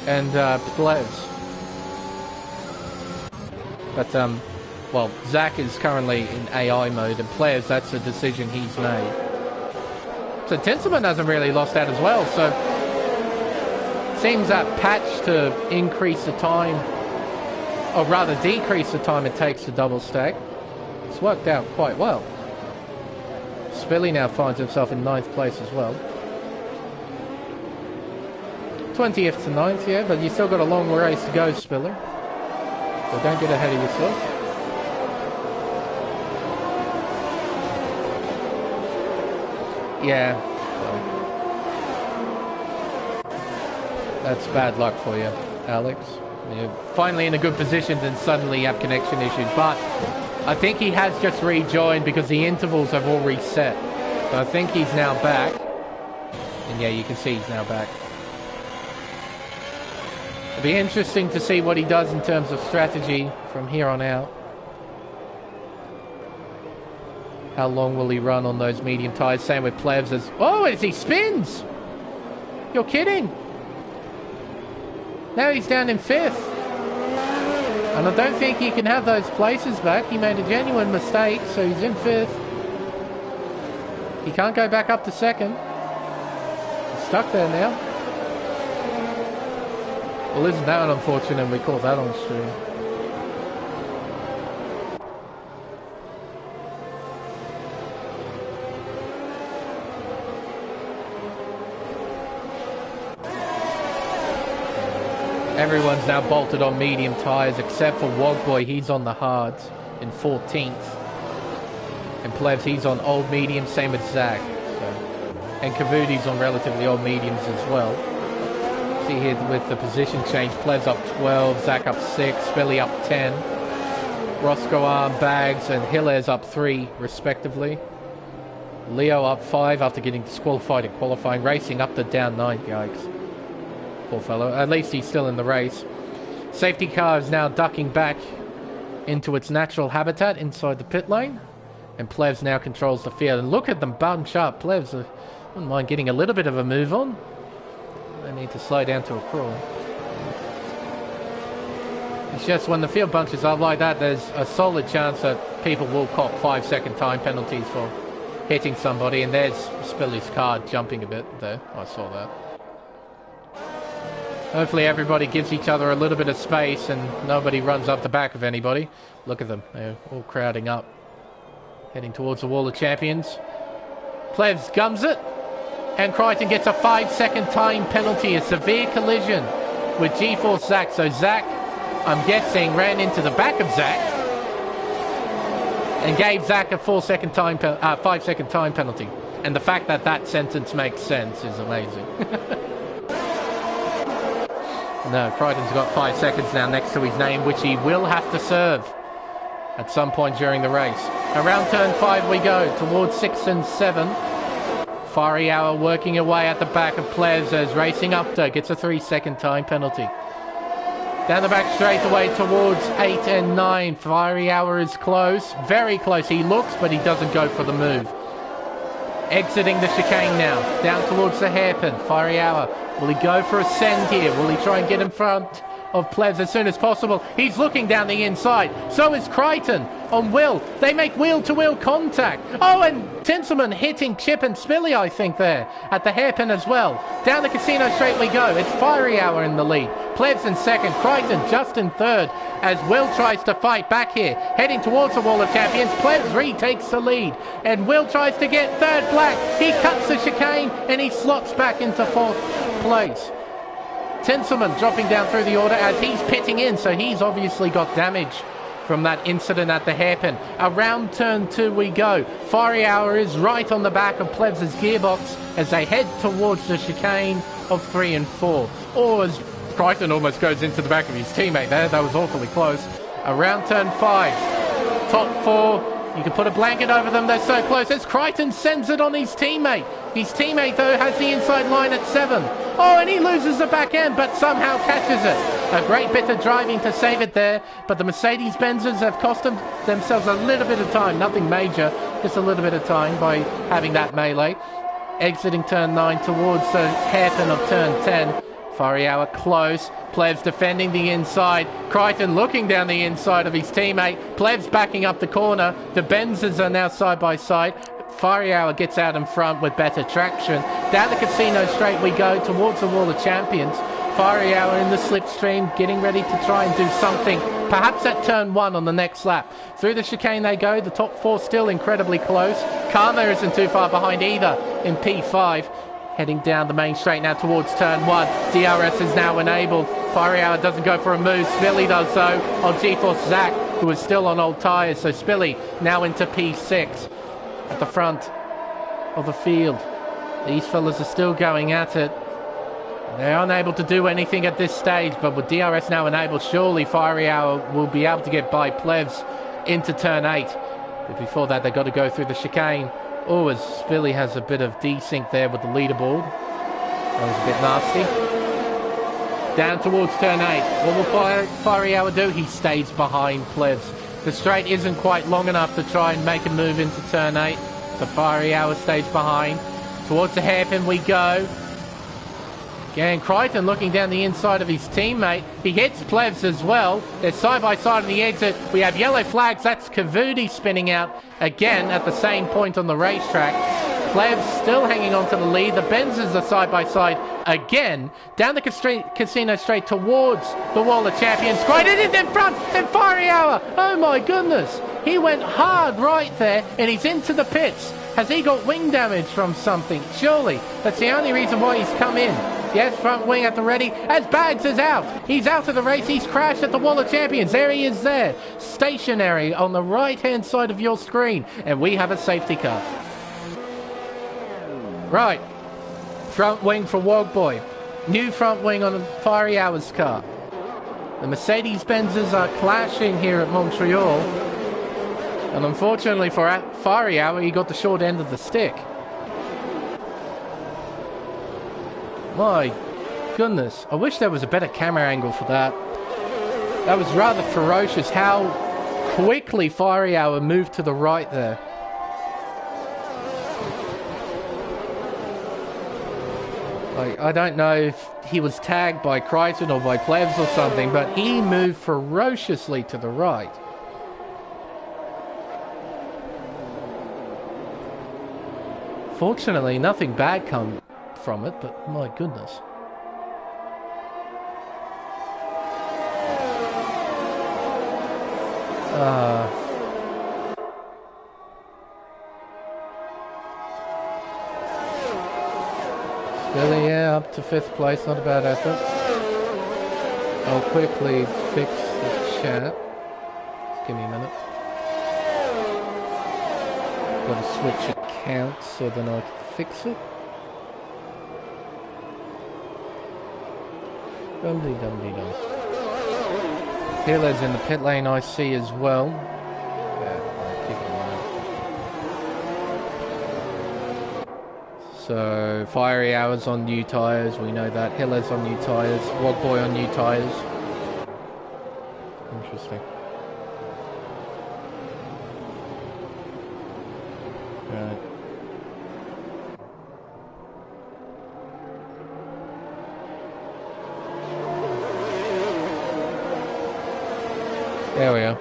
and Plebs. But well, Zach is currently in AI mode, and Plebs, that's a decision he's made. So Tinselman hasn't really lost out as well. So seems that patch to increase the time, or rather decrease the time it takes to double stack. It's worked out quite well. Spilly now finds himself in 9th place as well. 20th to 9th, yeah, but you still got a long race to go, Spiller. So don't get ahead of yourself. Yeah. That's bad luck for you, Alex. You're finally in a good position, then suddenly you have connection issues. But I think he has just rejoined because the intervals have all reset. So I think he's now back. And yeah, you can see he's now back. It'll be interesting to see what he does in terms of strategy from here on out. How long will he run on those medium tyres? Same with Plebs as... Oh, as he spins! You're kidding! Now he's down in 5th. And I don't think he can have those places back. He made a genuine mistake, so he's in 5th. He can't go back up to 2nd. He's stuck there now. Well, isn't that unfortunate we caught that on stream? Everyone's now bolted on medium tyres except for Wogboy. He's on the hards in 14th. And Plebs, he's on old medium, same as Zach. So. And Kavuti's on relatively old mediums as well. See here with the position change, Plebs up 12, Zach up 6, Spilly up 10. Roscoe Arm, Bags and Hillaires up 3 respectively. Leo up 5 after getting disqualified in qualifying. Racing up to down 9, yikes. Poor fellow, at least he's still in the race. Safety car is now ducking back into its natural habitat inside the pit lane. And Plebs now controls the field. And look at them bunch up. Plebs, wouldn't mind getting a little bit of a move on. They need to slow down to a crawl. It's just when the field bunches up like that, there's a solid chance that people will cop 5-second time penalties for hitting somebody. And there's Spilly's car jumping a bit there. I saw that. Hopefully everybody gives each other a little bit of space and nobody runs up the back of anybody. Look at them. They're all crowding up. Heading towards the Wall of Champions. Plebs gums it. And Crichton gets a 5-second time penalty. A severe collision with G-Force Zach. So Zach, I'm guessing, ran into the back of Zach. And gave Zach a 5-second time penalty. And the fact that that sentence makes sense is amazing. No, Crichton's got 5 seconds now next to his name, which he will have to serve at some point during the race. Around turn 5 we go, towards 6 and 7. Fiery Hour working away at the back of Plebs as Racing Upto gets a 3-second time penalty. Down the back straight away towards 8 and 9. Fiery Hour is close, very close. He looks, but he doesn't go for the move. Exiting the chicane now, down towards the hairpin. Fiery Hour, will he go for a send here? Will he try and get in front of Plebs as soon as possible? He's looking down the inside. So is Crichton on Will. They make wheel-to-wheel contact. Oh, and Tinselman hitting Chip and Spilly, I think, there at the hairpin as well. Down the casino straight we go. It's Fiery Hour in the lead. Plebs in second. Crichton just in third as Will tries to fight back here. Heading towards the Wall of Champions. Plebs retakes the lead. And Will tries to get third black. He cuts the chicane and he slots back into fourth place. Tinselman dropping down through the order as he's pitting in, so he's obviously got damage from that incident at the hairpin. Around turn 2 we go. Fiery Hour is right on the back of Plebs' gearbox as they head towards the chicane of 3 and 4. Or as Crichton almost goes into the back of his teammate there. That was awfully close. Around turn 5. Top 4. You can put a blanket over them. They're so close as Crichton sends it on his teammate. His teammate, though, has the inside line at 7. Oh, and he loses the back end, but somehow catches it. A great bit of driving to save it there, but the Mercedes-Benzes have cost themselves a little bit of time. Nothing major, just a little bit of time by having that melee. Exiting turn 9 towards the hairpin of turn 10. Fiery Hour close. Plebs defending the inside. Crichton looking down the inside of his teammate. Plebs backing up the corner. The Benzes are now side by side. Fiery Hour gets out in front with better traction. Down the casino straight we go towards the Wall of Champions. Fiery Hour in the slipstream, getting ready to try and do something, perhaps at turn 1 on the next lap. Through the chicane they go, the top 4 still incredibly close. Karma isn't too far behind either in P5. Heading down the main straight now towards turn 1. DRS is now enabled. Fiery Hour doesn't go for a move. Spilly does so on G-Force Zach, who is still on old tyres. So Spilly now into P6 at the front of the field. These fellas are still going at it. They're unable to do anything at this stage, but with DRS now enabled, surely Fiery Hour will be able to get by Plebs into turn 8. But before that, they've got to go through the chicane. Oh, as Spilly has a bit of desync there with the leaderboard. That was a bit nasty. Down towards turn 8. What will Fiery Hour do? He stays behind Plebs. The straight isn't quite long enough to try and make a move into turn 8. So Fiery Hour stays behind. Towards the hairpin we go. Again, Crichton looking down the inside of his teammate. He hits Plebs as well. They're side by side on the exit. We have yellow flags. That's Kavuti spinning out again at the same point on the racetrack. Plebs still hanging on to the lead. The Benzes are side by side again. Down the casino straight towards the Wall of Champions. Crichton is in front and Fiery Hour. Oh my goodness. He went hard right there and he's into the pits. Has he got wing damage from something? Surely. That's the only reason why he's come in. Yes, front wing at the ready. As Bags is out. He's out of the race. He's crashed at the Wall of Champions. There he is there. Stationary on the right-hand side of your screen. And we have a safety car. Right. Front wing for Wogboy. New front wing on the Fiery Hours car. The Mercedes-Benzes are clashing here at Montreal. And unfortunately for Fiery Hour, he got the short end of the stick. My goodness. I wish there was a better camera angle for that. That was rather ferocious how quickly Fiery Hour moved to the right there. I don't know if he was tagged by Crichton or by Plebs or something, but he moved ferociously to the right. Fortunately, nothing bad come from it, but my goodness. Still, yeah, up to 5th place, not a bad effort. I'll quickly fix the chat. Just give me a minute. Got to switch accounts so then I can fix it. Dum-dee-dum-dee-dum. Healer's in the pit lane, I see as well. Yeah, I'll keep an eye out. So, Fiery Hours on new tyres, we know that. Hiller's on new tyres. Wogboy on new tyres. Interesting. Right. There we are.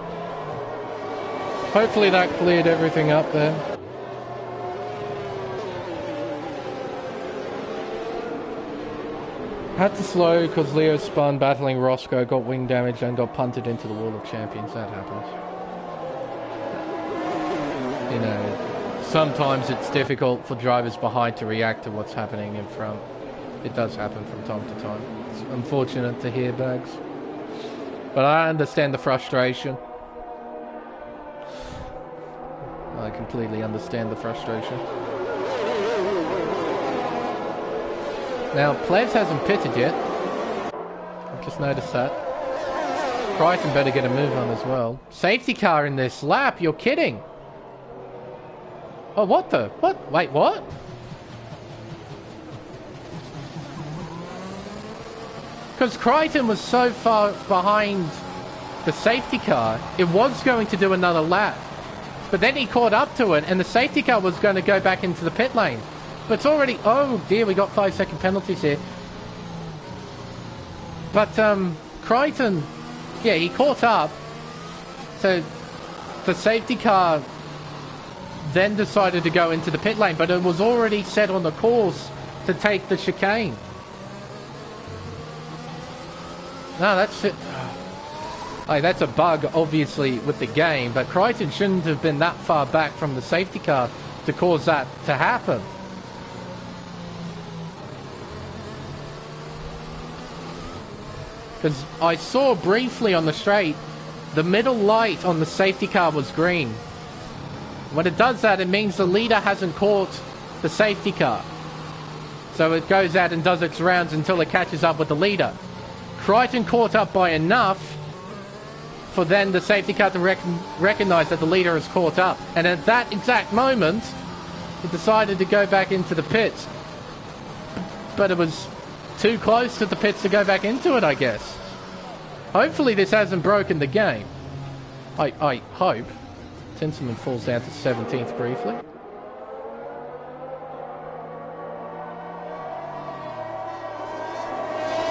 Hopefully that cleared everything up there. Had to slow because Leo spun battling Roscoe, got wing damage and got punted into the Wall of Champions. That happens. You know, sometimes it's difficult for drivers behind to react to what's happening in front. It does happen from time to time. It's unfortunate to hear, Bags. But I understand the frustration. I completely understand the frustration. Now, Plebs hasn't pitted yet. I've just noticed that. Crichton better get a move on as well. Safety car in this lap, you're kidding. Oh, what the? What? Wait, what? Because Crichton was so far behind the safety car, it was going to do another lap. But then he caught up to it, and the safety car was going to go back into the pit lane. But it's already... Oh, dear, we got 5-second penalties here. But, Crichton... Yeah, he caught up. So, the safety car then decided to go into the pit lane, but it was already set on the course to take the chicane. No, that's it. Like, that's a bug, obviously, with the game, but Crichton shouldn't have been that far back from the safety car to cause that to happen. Because I saw briefly on the straight, the middle light on the safety car was green. When it does that, it means the leader hasn't caught the safety car. So it goes out and does its rounds until it catches up with the leader. Crichton caught up by enough for then the safety car to recognize that the leader has caught up. And at that exact moment, it decided to go back into the pits. But it was too close to the pits to go back into it, I guess. Hopefully this hasn't broken the game. I hope. Tinselman falls down to 17th briefly.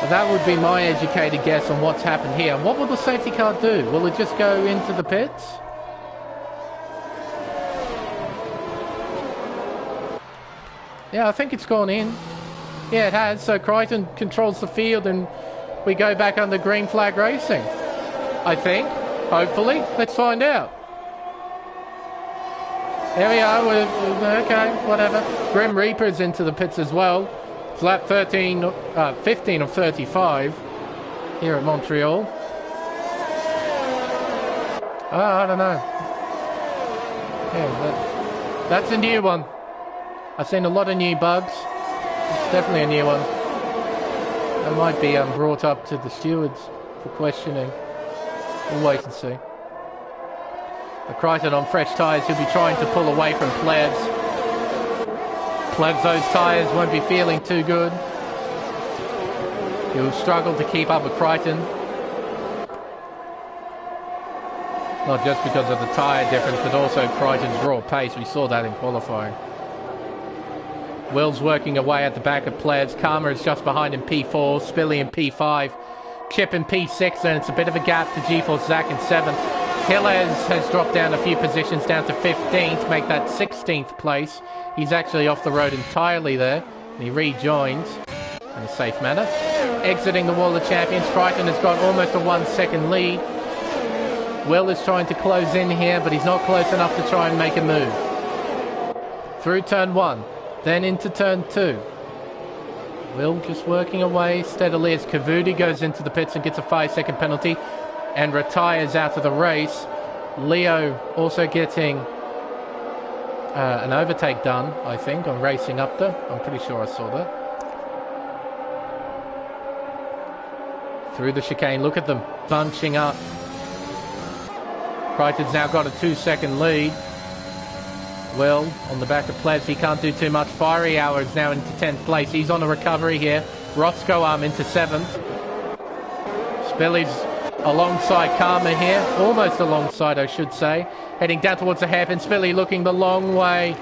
But that would be my educated guess on what's happened here. What will the safety car do? Will it just go into the pits? Yeah, I think it's gone in. Yeah, it has. So Crichton controls the field and we go back under green flag racing. I think. Hopefully. Let's find out. There we are. Okay, whatever. Grim Reaper's into the pits as well. lap 15 of 35 here at Montreal. I don't know. Yeah, that's a new one. I've seen a lot of new bugs. It's definitely a new one. That might be brought up to the stewards for questioning. We'll wait and see. But Crichton on fresh tyres, he'll be trying to pull away from Plebs. Plebs, those tyres won't be feeling too good. He'll struggle to keep up with Crichton. Not just because of the tyre difference, but also Crichton's raw pace. We saw that in qualifying. Will's working away at the back of Plebs. Karma is just behind in P4. Spilly in P5. Chip in P6, and it's a bit of a gap to G-Force Zach in 7th. Hillez has dropped down a few positions down to 15th, make that 16th place. He's actually off the road entirely there, and he rejoins in a safe manner. Exiting the wall of champions, Crichton has got almost a 1 second lead. Will is trying to close in here, but he's not close enough to try and make a move. Through turn 1, then into turn 2. Will just working away steadily as Kavudi goes into the pits and gets a 5-second penalty and retires out of the race. Leo also getting an overtake done, I think, on Racing Up there. I'm pretty sure I saw that. Through the chicane, look at them bunching up. Crichton's now got a 2-second lead. Will on the back of Plebs, he can't do too much. Fiery Hour is now into 10th place. He's on a recovery here. Roscoe into 7th. Spilly's alongside Karma here. Almost alongside, I should say. Heading down towards the hairpin. Spilly looking the long way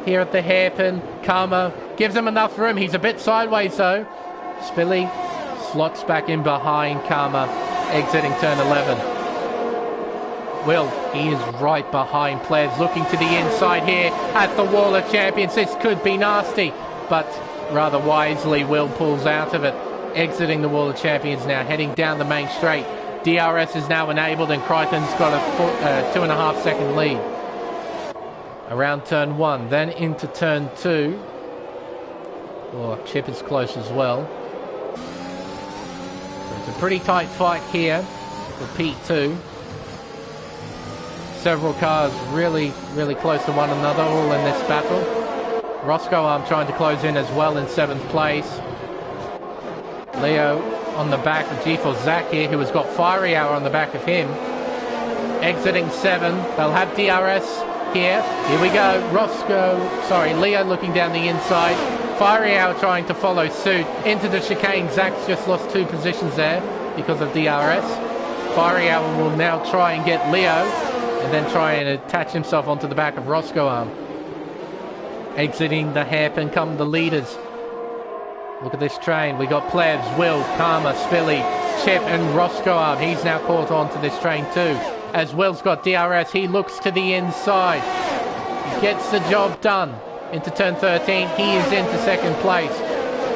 here at the hairpin. Karma gives him enough room. He's a bit sideways though. Spilly slots back in behind Karma, exiting turn 11. Will, he is right behind Plebs, looking to the inside here at the wall of champions. This could be nasty, but rather wisely Will pulls out of it, exiting the wall of champions now, heading down the main straight. DRS is now enabled and Crichton's got a 2.5 second lead. Around turn 1, then into turn 2. Oh, Chip is close as well. So it's a pretty tight fight here for P2. Several cars really, really close to one another, all in this battle. Roscoe trying to close in as well in 7th place. Leo on the back of G-Force Zach here, who has got Fiery Hour on the back of him. Exiting 7. They'll have DRS here. Here we go. Leo looking down the inside. Fiery Hour trying to follow suit into the chicane. Zach's just lost 2 positions there because of DRS. Fiery Hour will now try and get Leo, and then try and attach himself onto the back of Roscoe Exiting the hairpin come the leaders. Look at this train. We got Plebs, Will, Karma, Spilly, Chip and Roscoe He's now caught onto this train too. As Will's got DRS, he looks to the inside. He gets the job done. Into turn 13, he is into 2nd place.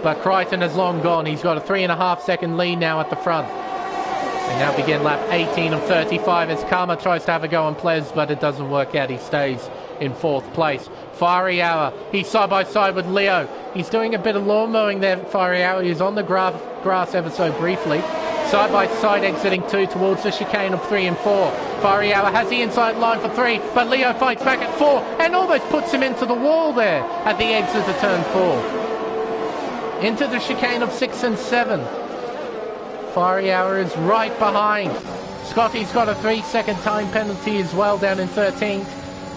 But Crichton has long gone. He's got a 3.5 second lead now at the front. They now begin lap 18 of 35 as Karma tries to have a go on Plebs, but it doesn't work out. He stays in 4th place. Fiery Hour, he's side by side with Leo. He's doing a bit of lawn mowing there, Fiery Hour. He's on the grass ever so briefly. Side by side exiting 2 towards the chicane of 3 and 4. Fiery Hour has the inside line for 3, but Leo fights back at 4 and almost puts him into the wall there at the exit of turn 4. Into the chicane of 6 and 7. Fiery Hour is right behind. Scotty's got a 3-second time penalty as well down in 13th.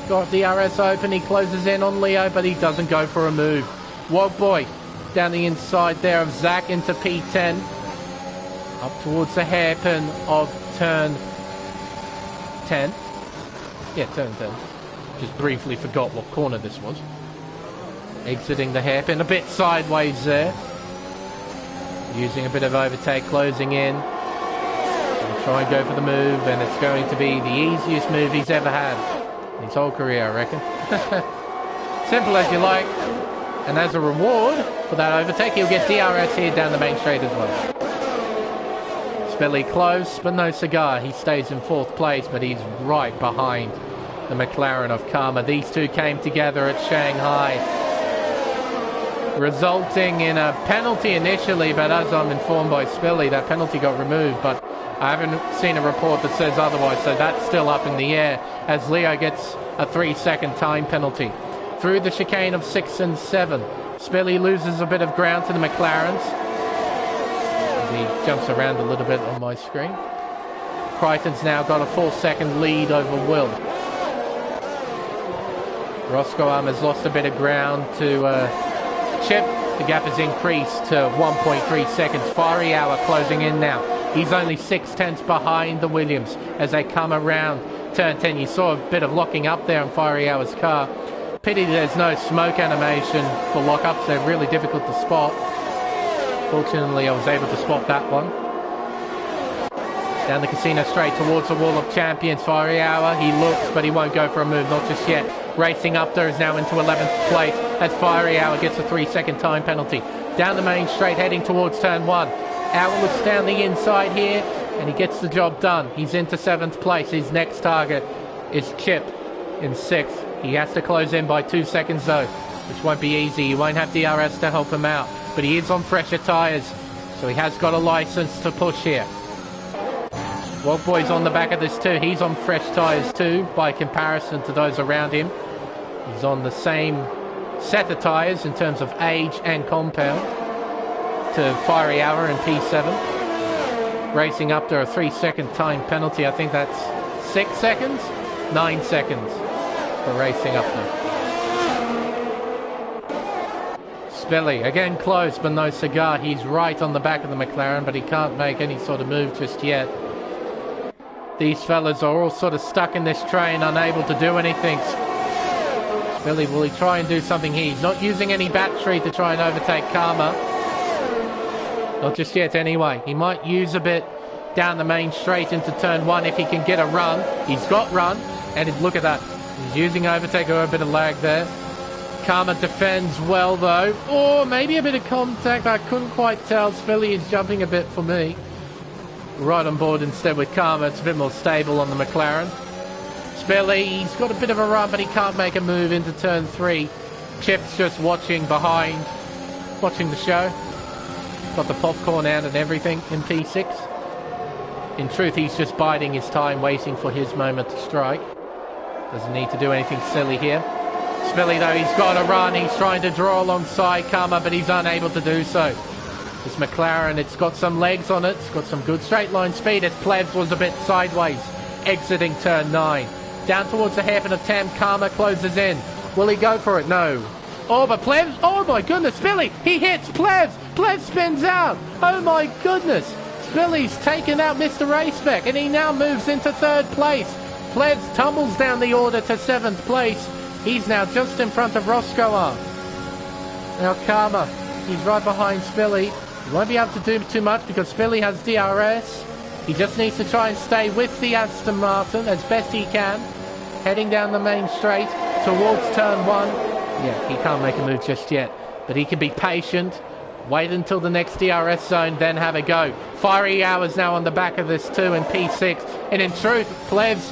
Got DRS open, he closes in on Leo, but he doesn't go for a move. Wogboy down the inside there of Zach into P10. Up towards the hairpin of turn 10. Yeah, turn 10. Just briefly forgot what corner this was. Exiting the hairpin, a bit sideways there. Using a bit of overtake, closing in. He'll try and go for the move, and it's going to be the easiest move he's ever had in his whole career, I reckon. Simple as you like. And as a reward for that overtake, he'll get DRS here down the main straight as well. Spilly close, but no cigar. He stays in 4th place, but he's right behind the McLaren of Karma. These two came together at Shanghai. resulting in a penalty initially, but as I'm informed by Spilly, that penalty got removed, but I haven't seen a report that says otherwise, so that's still up in the air as Leo gets a 3-second time penalty. Through the chicane of 6 and 7, Spilly loses a bit of ground to the McLarens. He jumps around a little bit on my screen. Crichton's now got a 4-second lead over Will. Roscoe has lost a bit of ground to Chip. The gap has increased to 1.3 seconds. Fiery Hour closing in now. He's only 6/10 behind the Williams as they come around turn 10. You saw a bit of locking up there on Fiery Hour's car. Pity there's no smoke animation for lock-ups. They're really difficult to spot. Fortunately, I was able to spot that one. Down the casino straight towards the wall of champions. Fiery Hour, he looks, but he won't go for a move, not just yet. Racing up there is now into 11th place as Fiery Hour gets a 3-second time penalty. Down the main straight, heading towards turn 1. Hour looks down the inside here, and he gets the job done. He's into 7th place. His next target is Chip in 6th. He has to close in by 2 seconds though, which won't be easy. He won't have DRS to help him out, but he is on fresher tyres, so he has got a license to push here. Wild Boy's on the back of this too. He's on fresh tyres too, by comparison to those around him. He's on the same set of tyres in terms of age and compound to Fiery Hour in P7. Racing up to a 3-second time penalty. I think that's 6 seconds? 9 seconds for racing up there. Spilly, again close but no cigar. He's right on the back of the McLaren, but he can't make any sort of move just yet. These fellas are all sort of stuck in this train, unable to do anything. Spilly, will he try and do something here? He's not using any battery to try and overtake Karma. Not just yet anyway. He might use a bit down the main straight into turn 1 if he can get a run. He's got run, and look at that. He's using overtake or a bit of lag there. Karma defends well though. Oh, maybe a bit of contact. I couldn't quite tell. Spilly is jumping a bit for me. Right on board instead with Karma. It's a bit more stable on the McLaren. Spilly, he's got a bit of a run, but he can't make a move into turn 3. Chip's just watching behind, watching the show. Got the popcorn out and everything in P6. In truth, he's just biding his time, waiting for his moment to strike. Doesn't need to do anything silly here. Spilly, though, he's got a run. He's trying to draw alongside Karma, but he's unable to do so. This McLaren, it's got some legs on it. It's got some good straight line speed. As Plebs was a bit sideways, exiting turn 9. Down towards the hairpin of 10, Karma closes in. Will he go for it? No. Oh, but Plebs, oh my goodness, Spilly, he hits Plebs. Plebs spins out. Oh my goodness. Spilly's taken out Mr. Race Spec, and he now moves into 3rd place. Plebs tumbles down the order to 7th place. He's now just in front of Roscoe. Now Karma, he's right behind Spilly. He won't be able to do too much because Spilly has DRS. He just needs to try and stay with the Aston Martin as best he can. Heading down the main straight towards turn 1. Yeah, he can't make a move just yet, but he can be patient. Wait until the next DRS zone, then have a go. Fiery Hours now on the back of this too in P6. And in truth, Plebs,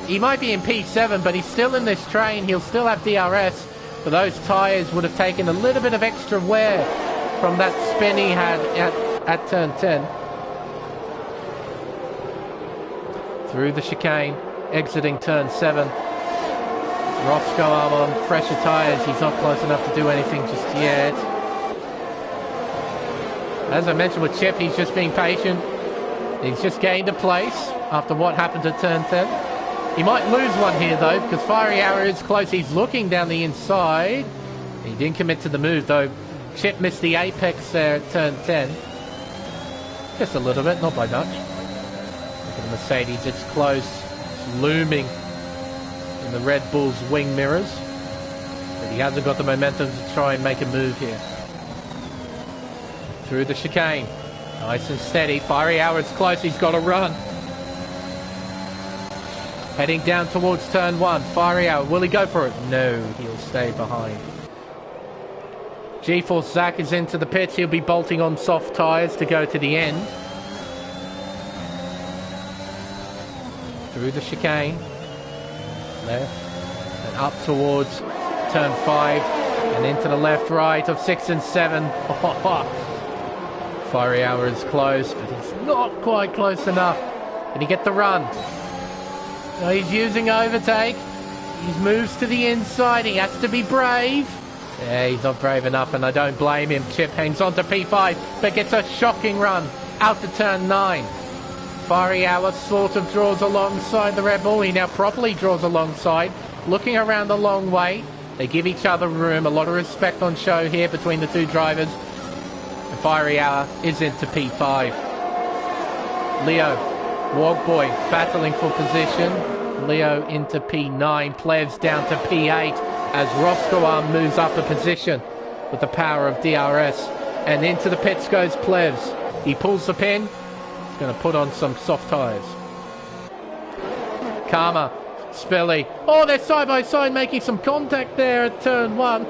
he might be in P7, but he's still in this train. He'll still have DRS, but those tyres would have taken a little bit of extra wear from that spin he had at turn 10. Through the chicane, exiting turn 7. Roscoe on fresher tyres. He's not close enough to do anything just yet. As I mentioned with Chip, he's just being patient. He's just gained a place after what happened at turn 10. He might lose one here though, because Fiery Hour is close. He's looking down the inside. He didn't commit to the move though. Chip missed the apex there at turn 10. Just a little bit, not by much. Look at the Mercedes, it's close. It's looming in the Red Bull's wing mirrors. But he hasn't got the momentum to try and make a move here. Through the chicane. Nice and steady. Fiery Hour is close. He's got to run. Heading down towards turn 1. Fiery Hour. Will he go for it? No. He'll stay behind. G-Force Zach is into the pits. He'll be bolting on soft tyres to go to the end. Through the chicane. Left. And up towards turn 5. And And into the left, right of 6 and 7. Fiery Hour is close, but he's not quite close enough. Can he get the run? No, he's using overtake. He moves to the inside. He has to be brave. Yeah, he's not brave enough, and I don't blame him. Chip hangs on to P5, but gets a shocking run out to turn 9. Fiery Hour sort of draws alongside the Red Bull. He now properly draws alongside, looking around the long way. They give each other room. A lot of respect on show here between the two drivers. And Fiery Hour is into P5. Leo, Wogboy battling for position. Leo into P9. Plevs down to P8 as Roscoe moves up a position with the power of DRS. And into the pits goes Plevs. He pulls the pin. He's going to put on some soft tyres. Karma, Spilly. Oh, they're side by side making some contact there at turn 1.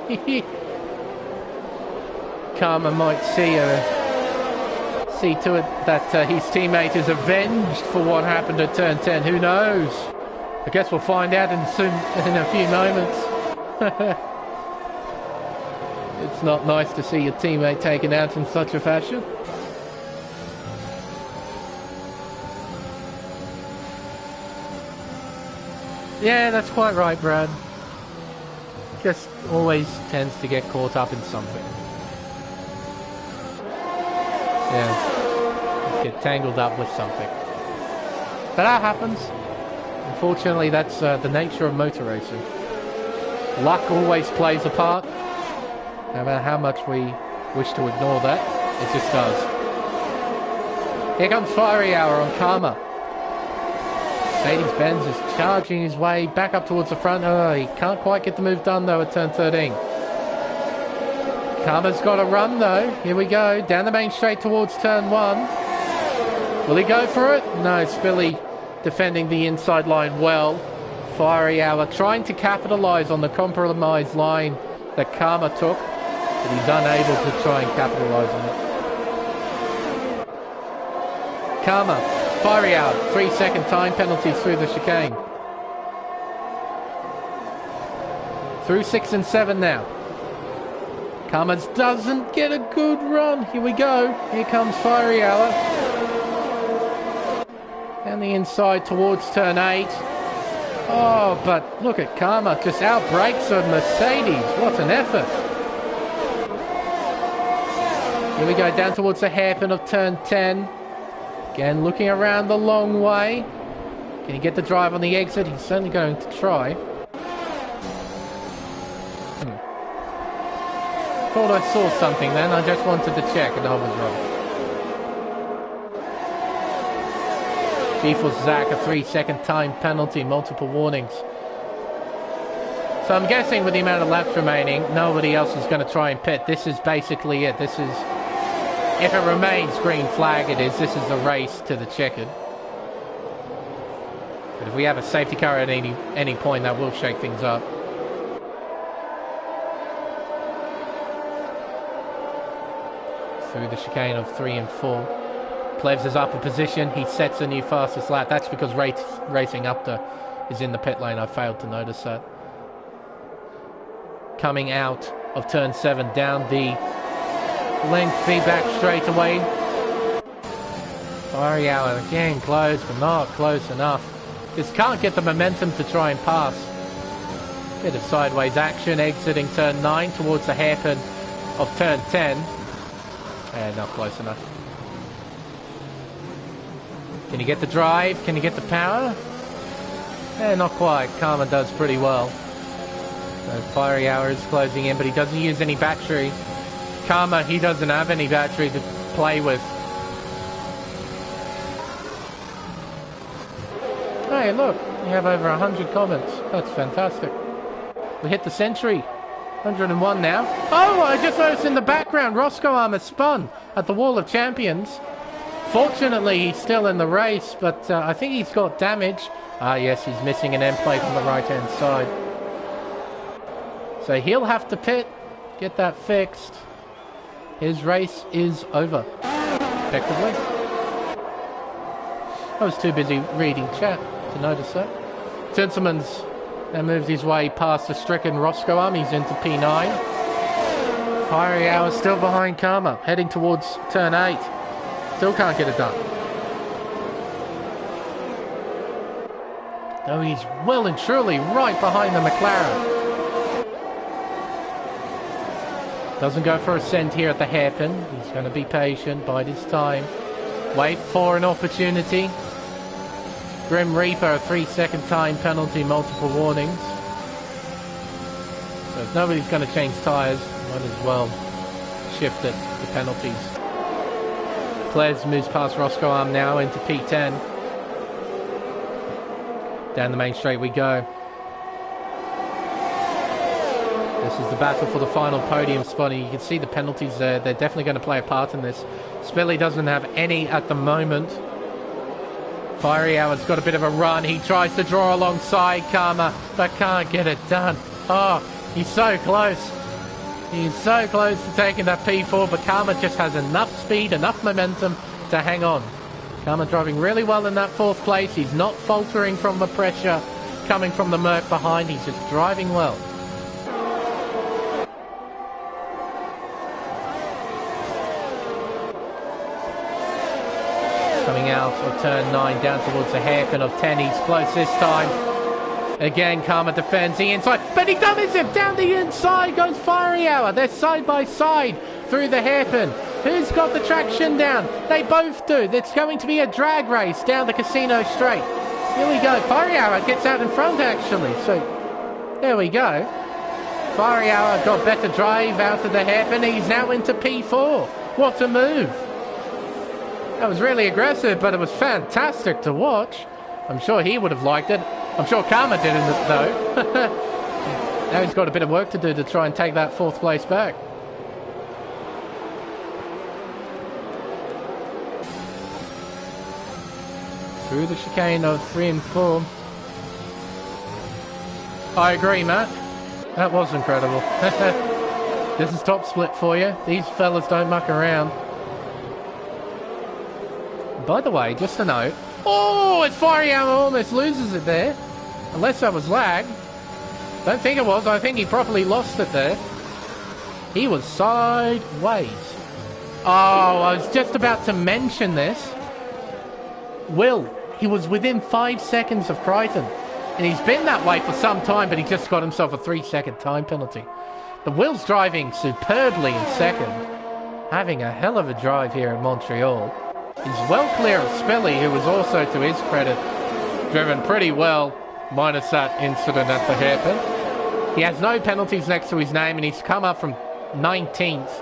Karma might see to it that his teammate is avenged for what happened at turn 10. Who knows? I guess we'll find out in a few moments. It's not nice to see your teammate taken out in such a fashion. Yeah, that's quite right, Brad. Just always tends to get caught up in something. Yeah, get tangled up with something. But that happens. Unfortunately, that's the nature of motor racing. Luck always plays a part. No matter how much we wish to ignore that, it just does. Here comes Fiery Hour on Karma. Mercedes-Benz is charging his way back up towards the front. Oh, he can't quite get the move done, though, at turn 13. Karma's got a run, though. Here we go. Down the main straight towards turn 1. Will he go for it? No, Spilly defending the inside line well. Fiery Hour trying to capitalise on the compromised line that Karma took, but he's unable to try and capitalise on it. Karma, Fiery Hour, 3-second time penalties through the chicane. Through 6 and 7 now. Karma doesn't get a good run. Here we go. Here comes Fiery Hour. Down the inside towards turn 8. Oh, but look at Karma. Just outbrakes a Mercedes. What an effort. Here we go down towards the hairpin of turn 10. Again, looking around the long way. Can he get the drive on the exit? He's certainly going to try. Thought I saw something then. I just wanted to check and I was wrong. G for Zach, a 3-second time penalty, multiple warnings. So I'm guessing with the amount of laps remaining, nobody else is going to try and pit. This is basically it. This is, if it remains green flag, this is a race to the checkered. But if we have a safety car at any point, that will shake things up. Through the chicane of 3 and 4. Plevs is up a position. He sets a new fastest lap. That's because Racing Upter is in the pit lane. I failed to notice that. Coming out of turn 7 down the lengthy back straightaway. Fiery Hour again close, but not close enough. Just can't get the momentum to try and pass. Bit of sideways action exiting turn 9 towards the hairpin of turn 10. And not close enough. Can you get the drive? Can you get the power? Not quite. Karma does pretty well. So Fiery Hour is closing in, but he doesn't use any battery. Karma, he doesn't have any battery to play with. Hey, look. We have over 100 comments. That's fantastic. We hit the century. 101 now. Oh, I just noticed in the background, Roscoe has spun at the Wall of Champions. Fortunately, he's still in the race, but I think he's got damage. Ah, yes, he's missing an end plate on the right-hand side. So he'll have to pit, get that fixed. His race is over, effectively. I was too busy reading chat to notice that. Tinselman's now moved his way past the stricken Roscoe. He's into P9. Fiery Hour still behind Karma, heading towards turn 8. Still can't get it done. Though he's well and truly right behind the McLaren. Doesn't go for a send here at the hairpin. He's going to be patient, bide his time. Wait for an opportunity. Grim Reaper, 3-second time penalty, multiple warnings. So if nobody's going to change tyres, might as well shift it to penalties. Ples moves past Roscoe Arm now into P10. Down the main straight we go. This is the battle for the final podium spot. You can see the penalties there. They're definitely going to play a part in this. Spilly doesn't have any at the moment. Fiery Hour's got a bit of a run. He tries to draw alongside Karma, but can't get it done. Oh, he's so close. He's so close to taking that P4, but Karma just has enough speed, enough momentum to hang on. Karma driving really well in that 4th place. He's not faltering from the pressure coming from the Merc behind. He's just driving well. Coming out of turn 9 down towards the hairpin of 10. He's close this time. Again, Karma defends the inside, but he dummies him. Down the inside goes Fiery Hour. They're side by side through the hairpin. Who's got the traction down? They both do. It's going to be a drag race down the Casino Straight. Here we go. Fiery Hour gets out in front, actually. So, there we go. Fiery Hour got better drive out of the hairpin. He's now into P4. What a move. That was really aggressive, but it was fantastic to watch. I'm sure he would have liked it. I'm sure Karma didn't, though. Now he's got a bit of work to do to try and take that 4th place back. Through the chicane of 3 and 4. I agree, Matt. That was incredible. This is top split for you. These fellas don't muck around. By the way, just a note. Oh, it's Fiery Hour almost loses it there. Unless that was lag. Don't think it was. I think he properly lost it there. He was sideways. Oh, I was just about to mention this. Will, he was within 5 seconds of Crichton. And he's been that way for some time, but he just got himself a 3-second time penalty. The Will's driving superbly in second. Having a hell of a drive here in Montreal. He's well clear of Spilly, who was also, to his credit, driven pretty well, minus that incident at the hairpin. He has no penalties next to his name, and he's come up from 19th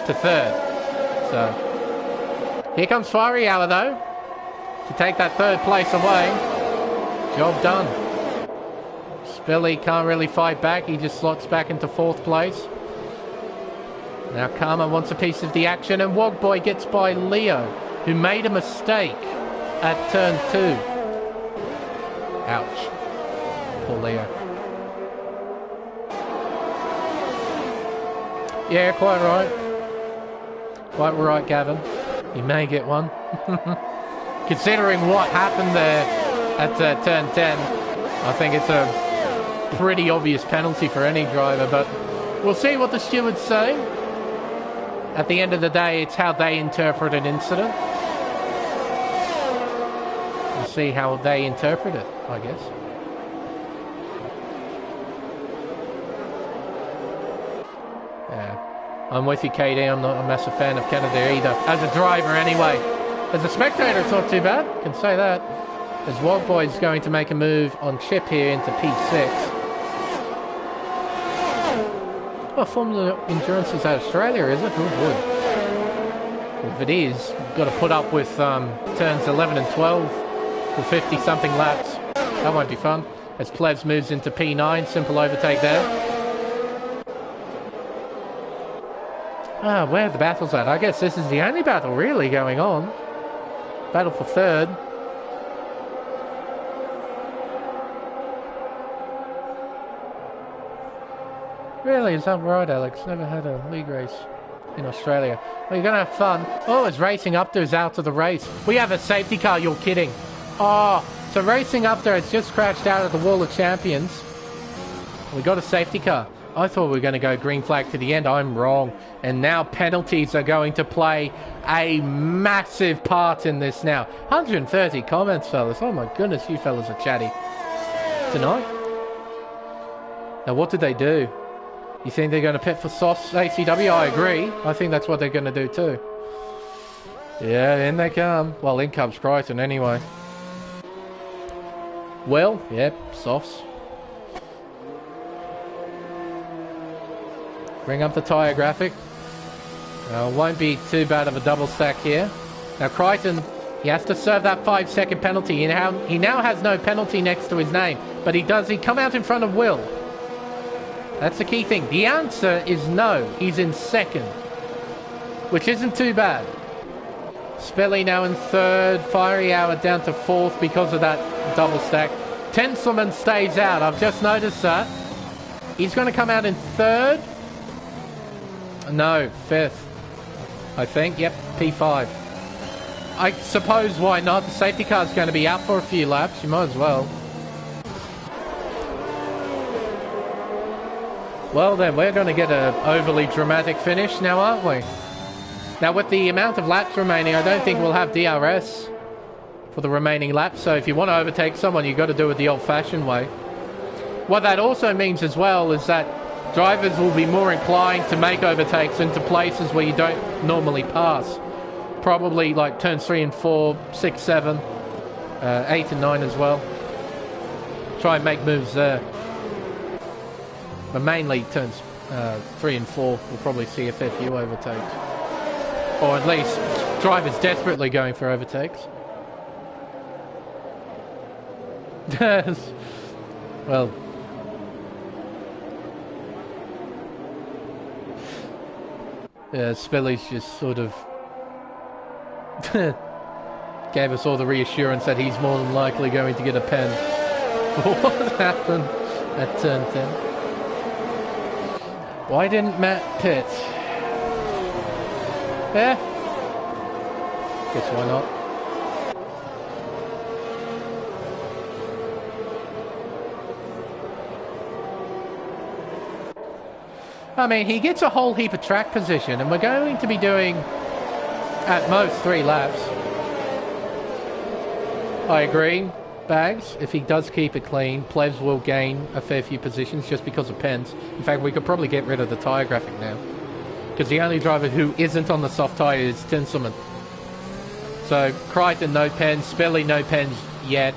to 3rd. So, here comes Fiery Hour, though, to take that 3rd place away. Job done. Spilly can't really fight back. He just slots back into 4th place. Now Karma wants a piece of the action, and Wogboy gets by Leo, who made a mistake at turn 2. Ouch. Poor Leo. Yeah, quite right. Quite right, Gavin. You may get one. Considering what happened there at turn 10, I think it's a pretty obvious penalty for any driver, but we'll see what the stewards say. At the end of the day, it's how they interpret an incident. We'll see how they interpret it, I guess. Yeah. I'm with you, KD. I'm not a massive fan of Kennedy either. As a driver, anyway. As a spectator, it's not too bad. I can say that. As Wogboy's going to make a move on Chip here into P6. Well, Formula Endurance is out of Australia, is it? Oh, boy. If it is, you've got to put up with turns 11 and 12 for 50-something laps. That won't be fun. As Plebs moves into P9, simple overtake there. Ah, where are the battles at? I guess this is the only battle really going on. Battle for 3rd. Really, is that right, Alex? Never had a league race in Australia. Well, you're going to have fun. Oh, it's Racing Up There's out of the race. We have a safety car, you're kidding. Oh, so Racing Up There has just crashed out of the Wall of Champions. We got a safety car. I thought we were going to go green flag to the end. I'm wrong. And now penalties are going to play a massive part in this now. 130 comments, fellas. Oh my goodness, you fellas are chatty tonight. Now, what did they do? You think they're going to pit for soft ACW? I agree. I think that's what they're going to do too. Yeah, in they come. Well, in comes Crichton anyway. Well, yep, softs. Bring up the tyre graphic. Won't be too bad of a double stack here. Now Crichton, he has to serve that 5-second penalty. He now has no penalty next to his name, but he come out in front of Will. That's the key thing. The answer is no. He's in second, which isn't too bad. Spelly now in third. Fiery Hour down to fourth because of that double stack. Tinselman stays out. I've just noticed that. He's going to come out in third. No, fifth. I think. Yep, P5. I suppose why not? The safety car's going to be out for a few laps. You might as well. Well then, we're going to get an overly dramatic finish now, aren't we? Now with the amount of laps remaining, I don't think we'll have DRS for the remaining laps. So if you want to overtake someone, you've got to do it the old-fashioned way. What that also means as well is that drivers will be more inclined to make overtakes into places where you don't normally pass. Probably like turns 3 and 4, 6, 7, 8 and 9 as well. Try and make moves there. But mainly turns 3 and 4 will probably see a fair few overtakes. Or at least drivers desperately going for overtakes. Well... yeah, Spilly's just sort of gave us all the reassurance that he's more than likely going to get a pen. What happened at turn 10? Why didn't Matt pit? Yeah. Guess why not? I mean, he gets a whole heap of track position, and we're going to be doing, at most, 3 laps. I agree. Bags, if he does keep it clean, Plebs will gain a fair few positions just because of pens. In fact, we could probably get rid of the tyre graphic now, because the only driver who isn't on the soft tyre is Tinselman. So, Crichton, no pens. Spelly, no pens yet.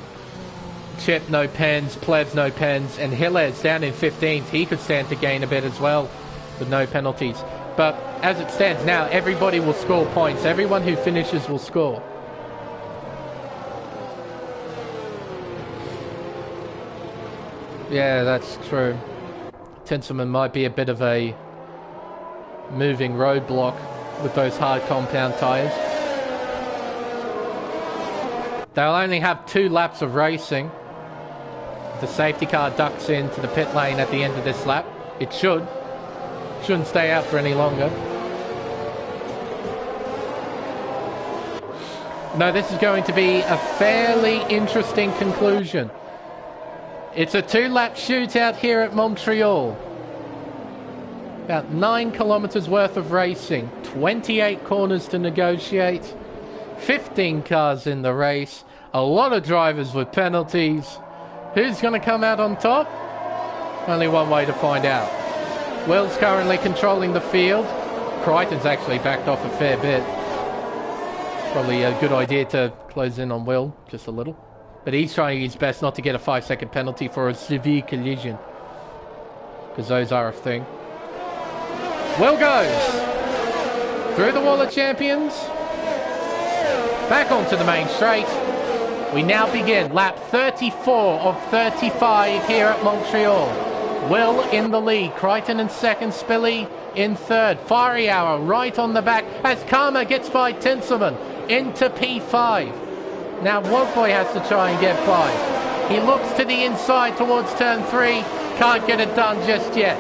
Chip, no pens. Plebs, no pens. And Hiller's down in 15th. He could stand to gain a bit as well, with no penalties. But as it stands now, everybody will score points. Everyone who finishes will score. Yeah, that's true. Tinselman might be a bit of a moving roadblock with those hard compound tyres. They'll only have 2 laps of racing. The safety car ducks into the pit lane at the end of this lap. It shouldn't stay out for any longer. No, this is going to be a fairly interesting conclusion. It's a 2-lap shootout here at Montreal. About 9 kilometers worth of racing, 28 corners to negotiate, 15 cars in the race, a lot of drivers with penalties. Who's going to come out on top? Only one way to find out. Will's currently controlling the field. Crichton's actually backed off a fair bit. Probably a good idea to close in on Will, just a little. But he's trying his best not to get a 5-second penalty for a severe collision, because those are a thing. Will goes through the wall of champions, back onto the main straight. We now begin lap 34 of 35 here at Montreal. Will in the lead, Crichton in second, Spilly in third. Fiery Hour right on the back as Karma gets by Tinselman into P5. Now Wogboy has to try and get by. He looks to the inside towards turn 3. Can't get it done just yet.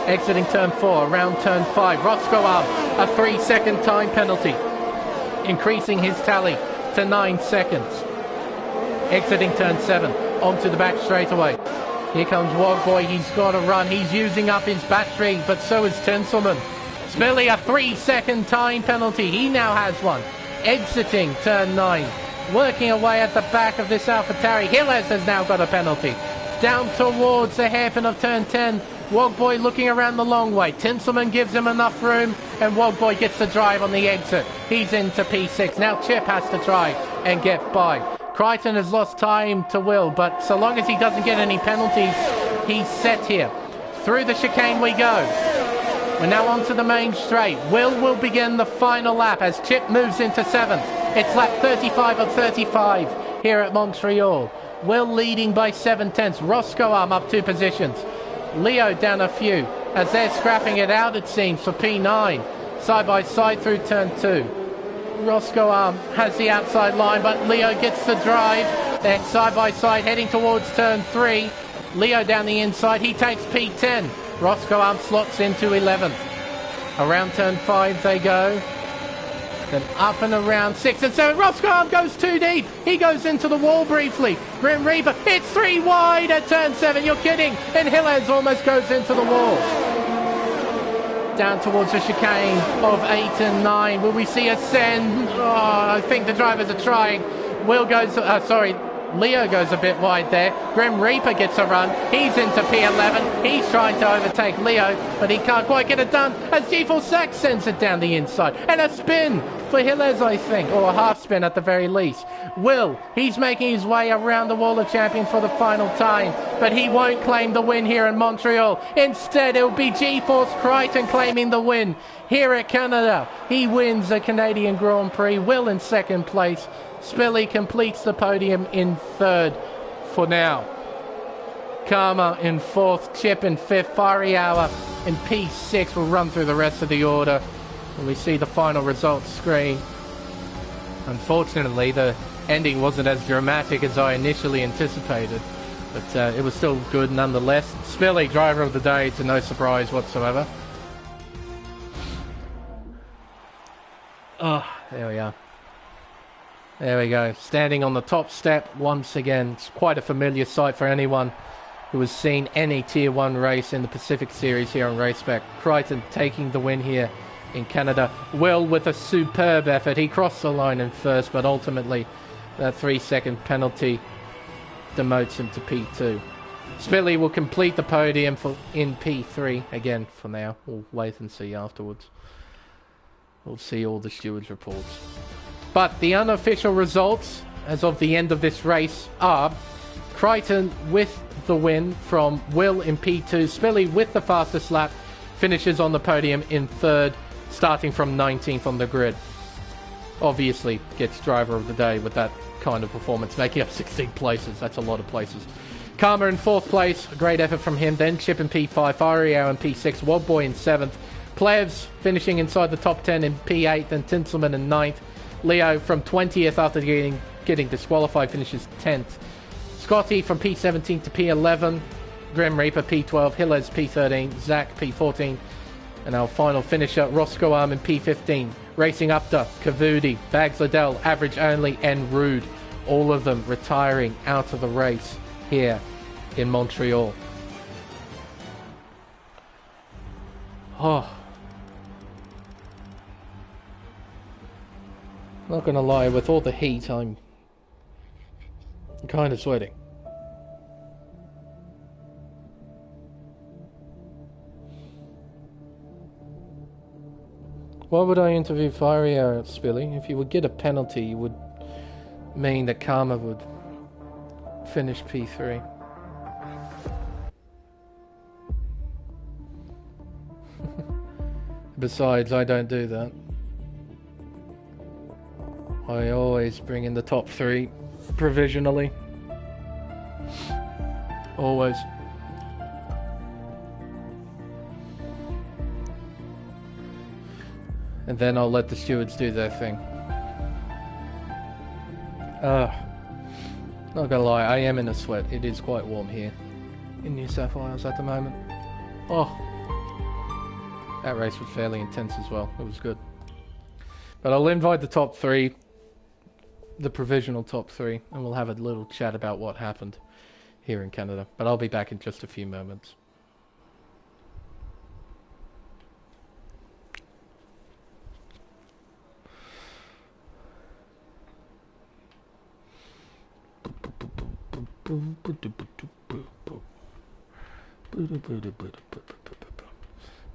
Exiting turn 4, around turn 5. Roscoe up, a 3-second time penalty, increasing his tally to 9 seconds. Exiting turn 7, onto the back straightaway. Here comes Wogboy. He's got to run. He's using up his battery, but so is Tinselman. Spilly, a 3-second time penalty. He now has one. Exiting turn 9. Working away at the back of this AlphaTauri. Gilles has now got a penalty. Down towards the hairpin of turn 10. Wogboy looking around the long way. Tinselman gives him enough room, and Wogboy gets the drive on the exit. He's into P6. Now Chip has to try and get by. Crichton has lost time to Will, but so long as he doesn't get any penalties, he's set here. Through the chicane we go. We're now onto the main straight. Will begin the final lap as Chip moves into 7th. It's lap 35 of 35 here at Montreal. Will leading by 7/10. Roscoe Arm up 2 positions. Leo down a few as they're scrapping it out, it seems, for P9. Side by side through turn 2. Roscoe Arm has the outside line, but Leo gets the drive. They're side by side heading towards turn 3. Leo down the inside. He takes P10. Roscoe Arm slots into 11th. Around turn 5 they go. Then up and around 6 and 7. Roscoe Arm goes too deep. He goes into the wall briefly. Grim Reaper, it's 3 wide at turn 7. You're kidding. And Gilles almost goes into the wall. Down towards the chicane of 8 and 9. Will we see a send? Oh, I think the drivers are trying. Leo goes a bit wide there. Grim Reaper gets a run. He's into P11. He's trying to overtake Leo, but he can't quite get it done as G4 Sack sends it down the inside. And a spin for Gilles, I think, or a half spin at the very least. Will, he's making his way around the wall of champions for the final time, but he won't claim the win here in Montreal. Instead, it'll be G-Force Crichton claiming the win here at Canada. He wins the Canadian Grand Prix. Will in 2nd place. Spilly completes the podium in 3rd for now. Karma in 4th, Chip in 5th, Fiery Hour in P6. We'll run through the rest of the order when we see the final results screen. Unfortunately, the ending wasn't as dramatic as I initially anticipated, but it was still good nonetheless. Spilly, driver of the day, to no surprise whatsoever. Oh, there we are. There we go. Standing on the top step once again. It's quite a familiar sight for anyone who has seen any Tier 1 race in the Pacific Series here on Race Spec. Crichton taking the win here in Canada. Will with a superb effort. He crossed the line in 1st, but ultimately that 3-second penalty demotes him to P2. Spilly will complete the podium in P3 again for now. We'll wait and see afterwards. We'll see all the stewards' reports. But the unofficial results as of the end of this race are Crichton with the win from Will in P2. Spilly with the fastest lap finishes on the podium in 3rd, starting from 19th on the grid. Obviously gets driver of the day with that kind of performance, making up 16 places. That's a lot of places. Karma in 4th place, a great effort from him. Then Chip in P5, Fiery Hour in P6, Wogboy in 7th. Plevs finishing inside the top 10 in P8, and Tinselman in 9th. Leo from 20th after getting disqualified finishes 10th. Scotty from P17 to P11. Grim Reaper P12. Gilles P13. Zach P14. And our final finisher, Roscoe Arm in P15. Racing up to Kavudi, Bags Liddell, Average Only, and Rude. All of them retiring out of the race here in Montreal. Oh. Not gonna lie, with all the heat, I'm kind of sweating. Why would I interview Fiery Hour, Spilly? If you would get a penalty, it would mean that Karma would finish P3. Besides, I don't do that. I always bring in the top 3 provisionally. Always. And then I'll let the stewards do their thing. Not gonna lie, I am in a sweat. It is quite warm here in New South Wales at the moment. Oh, that race was fairly intense as well. It was good. But I'll invite the top 3, the provisional top 3, and we'll have a little chat about what happened here in Canada. But I'll be back in just a few moments.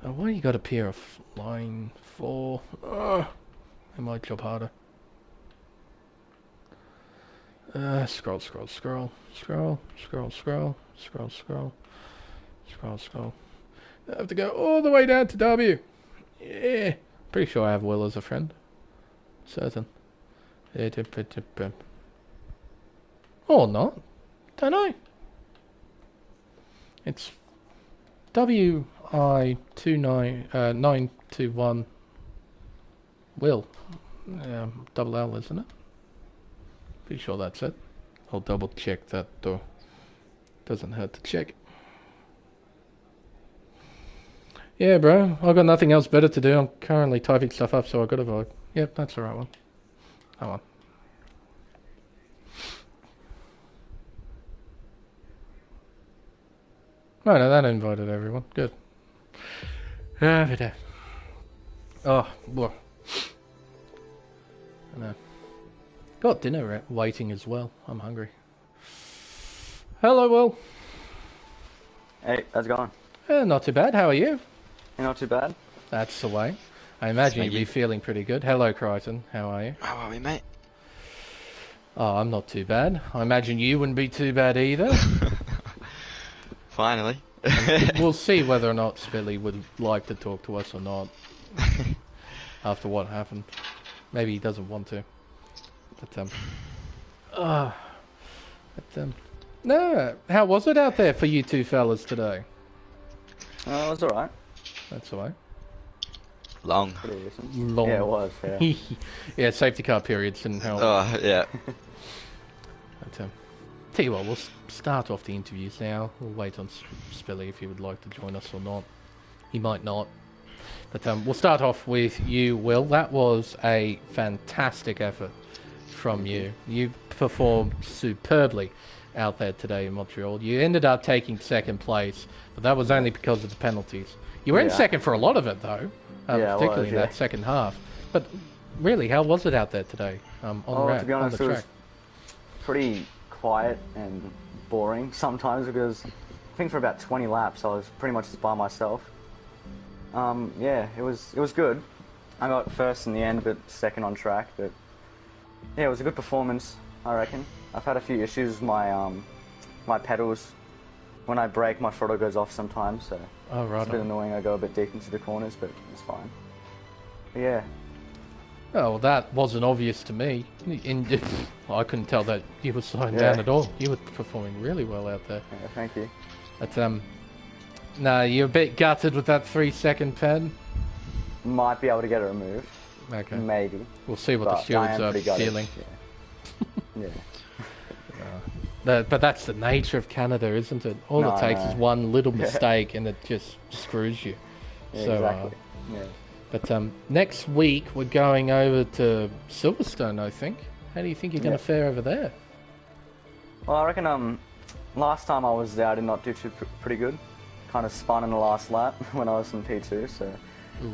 Why you got a pair of line 4? It might job harder. Scroll. I have to go all the way down to W. Yeah. Pretty sure I have Will as a friend. Certain. Or not. Don't know. It's WI921 Will. Double L, isn't it? Pretty sure that's it. I'll double check that though. Doesn't hurt to check. Yeah, bro. I've got nothing else better to do. I'm currently typing stuff up, so I've got to vote. Yep, that's the right one. Come on. No, that invited everyone. Good. Oh, well. I know. Got dinner waiting as well. I'm hungry. Hello, Will. Hey, how's it going? Not too bad. How are you? Not too bad. That's the way. I imagine you'd be feeling pretty good. Hello, Crichton. How are you? How are we, mate? Oh, I'm not too bad. I imagine you wouldn't be too bad either. Finally. We'll see whether or not Spilly would like to talk to us or not. After what happened. Maybe he doesn't want to. No, how was it out there for you two fellas today? It was alright. That's alright. Long. Long. Yeah, it was, yeah. Yeah, safety car periods didn't help. Oh, yeah. Tell you what, we'll start off the interviews now. We'll wait on Spilly if he would like to join us or not. He might not. But we'll start off with you, Will. That was a fantastic effort from you. You performed superbly out there today in Montreal. You ended up taking second place, but that was only because of the penalties. You were in second for a lot of it, though, particularly in that second half. But really, how was it out there today on to be honest, the track? it was pretty quiet and boring sometimes because I think for about 20 laps I was pretty much just by myself. Yeah, it was good. I got first in the end, but second on track. But yeah, it was a good performance, I reckon. I've had a few issues with my my pedals. When I brake, my throttle goes off sometimes, so it's a bit annoying. I go a bit deep into the corners, but it's fine. But yeah. Oh, well, that wasn't obvious to me. I couldn't tell that you were slowing down at all. You were performing really well out there. Yeah, thank you. But no, you're a bit gutted with that 3-second pen. Might be able to get it removed. Okay. Maybe. We'll see what the stewards are feeling. Yeah. But that's the nature of Canada, isn't it? All it takes is one little mistake and it just screws you. Yeah, so, exactly. Yeah. But next week we're going over to Silverstone, I think. How do you think you're going to fare over there? Well, I reckon last time I was there I did not do pretty good. Kind of spun in the last lap when I was in P2, so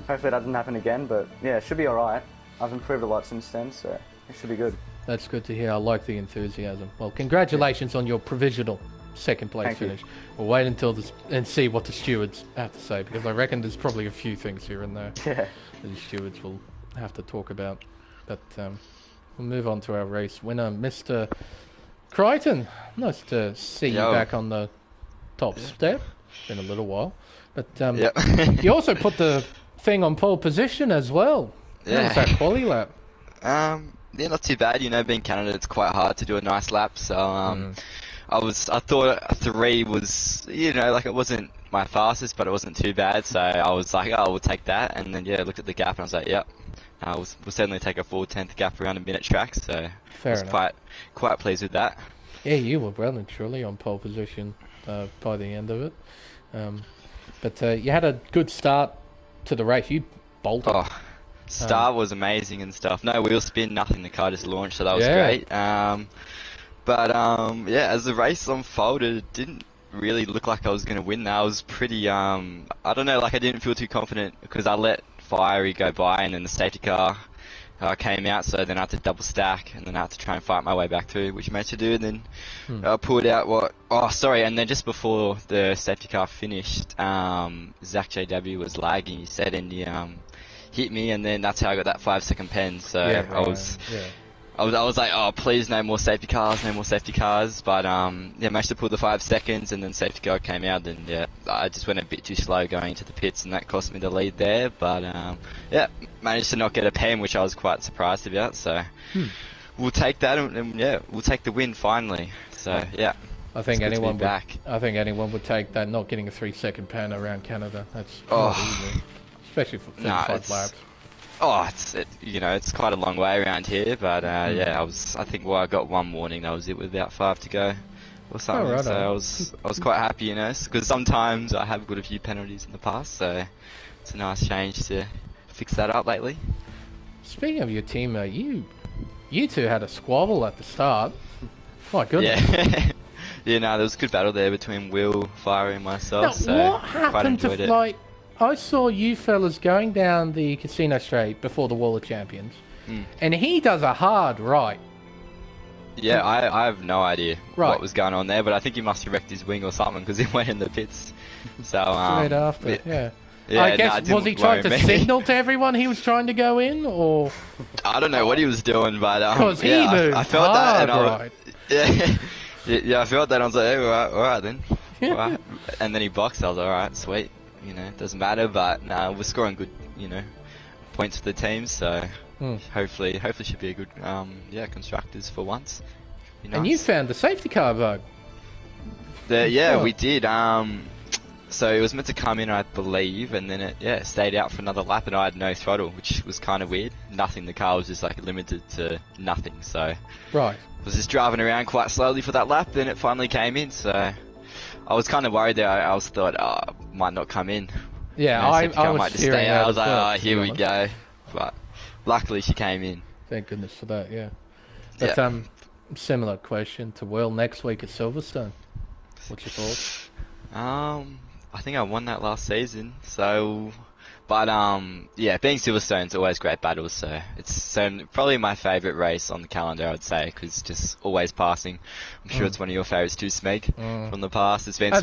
hopefully that doesn't happen again. But yeah, it should be alright. I've improved a lot since then, so it should be good. That's good to hear. I like the enthusiasm. Well, congratulations on your provisional second place finish. We'll wait until this and see what the stewards have to say, because I reckon there's probably a few things here and there that the stewards will have to talk about. But we'll move on to our race winner, Mr. Crichton. Nice to see you back on the top step. It's been a little while. But you also put the thing on pole position as well. How was that quali lap? Yeah, not too bad. You know, being Canada, it's quite hard to do a nice lap. So I thought a 3 was, you know, like it wasn't my fastest, but it wasn't too bad. So I was like, oh, we'll take that. And then I looked at the gap and I was like, yep, we'll certainly take a full 10th gap around a minute track. So I was quite pleased with that. Yeah, you were well and truly on pole position by the end of it. But you had a good start to the race. You bolted. Start was amazing and stuff. No wheel spin, nothing. The car just launched, so that was great. But yeah, as the race unfolded, it didn't really look like I was going to win. I was pretty I don't know, like I didn't feel too confident because I let Fiery go by and then the safety car came out, so then I had to double stack and then I had to try and fight my way back through, which I managed to do. And then I pulled out and then just before the safety car finished, Zach JW was lagging, he said, and he hit me, and then that's how I got that 5-second pen. So I was like, oh, please, no more safety cars. But managed to pull the 5 seconds, and then safety car came out, and I just went a bit too slow going into the pits, and that cost me the lead there. But managed to not get a pen, which I was quite surprised about. So we'll take that, and we'll take the win finally. So I think anyone would take that, not getting a 3-second pen around Canada. That's not easy, especially for 35 laps. It's quite a long way around here, but I think I got one warning. That was it, with about 5 to go or something. Oh, right. So I was quite happy, because sometimes I have got a few penalties in the past, so it's a nice change to fix that up lately. Speaking of your teammate, you two had a squabble at the start. My goodness. Yeah. There was a good battle there between Will, Fiery, and myself. Now, so what happened quite enjoyed it. I saw you fellas going down the casino straight before the Wall of Champions, and he does a hard right. Yeah, I have no idea what was going on there, but I think he must have wrecked his wing or something because he went in the pits. So straight after, I guess, was he trying to signal to everyone he was trying to go in, or I don't know what he was doing, but because he moved I felt hard, that, and I felt that. I was like, hey, all right then, all right. And then he boxed. I was like, all right, sweet. It doesn't matter, but we're scoring good, points for the team, so hopefully should be a good, constructors for once. Nice. And you found the safety car bug. We did. So it was meant to come in, I believe, and then it stayed out for another lap, and I had no throttle, which was kind of weird. Nothing. The car was just like limited to nothing. So I was just driving around quite slowly for that lap. Then it finally came in. So I was kind of worried there. I was thought, might not come in. Yeah, I was just stay out. I was like, here we go. But luckily she came in. Thank goodness for that. Yeah. But similar question to Will. Next week at Silverstone. What's your thoughts? I think I won that last season. So, but being Silverstone's always great battles. So it's probably my favourite race on the calendar, I'd say, because it's just always passing. I'm sure it's one of your favourites too, Smeg, from the past. There's been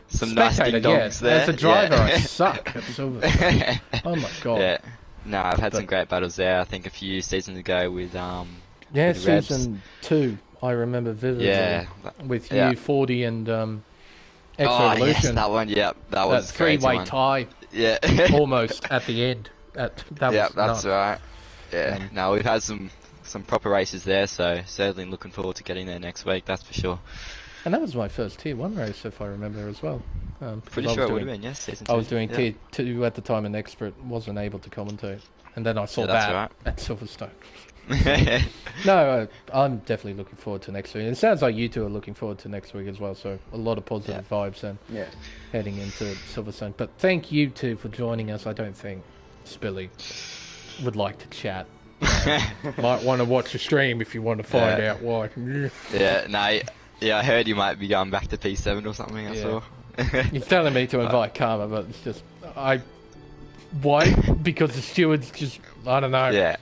some nice ding dongs there. As a driver, I suck at Silverstone. Oh my god. Yeah. No, I've had some great battles there. I think a few seasons ago with with season 2, I remember vividly. Yeah. With U40 and Evolution. Yes, that one. Yep, that was a three-way tie. Yeah. Almost at the end. That's right. Yeah. No, we've had some proper races there, so certainly looking forward to getting there next week. That's for sure. And that was my first Tier 1 race, if I remember as well. Pretty sure it would have been, yes, season 2. I was doing Tier 2 at the time, and Expert wasn't able to commentate. And then I saw that at Silverstone. No, I'm definitely looking forward to next week. It sounds like you two are looking forward to next week as well, so a lot of positive vibes then heading into Silverstone. But thank you two for joining us. I don't think Spilly would like to chat. Might want to watch the stream if you want to find out why. I heard you might be going back to P7 or something. I saw. You're telling me to invite Karma, but it's just why? Because the stewards just, I don't know. Yeah.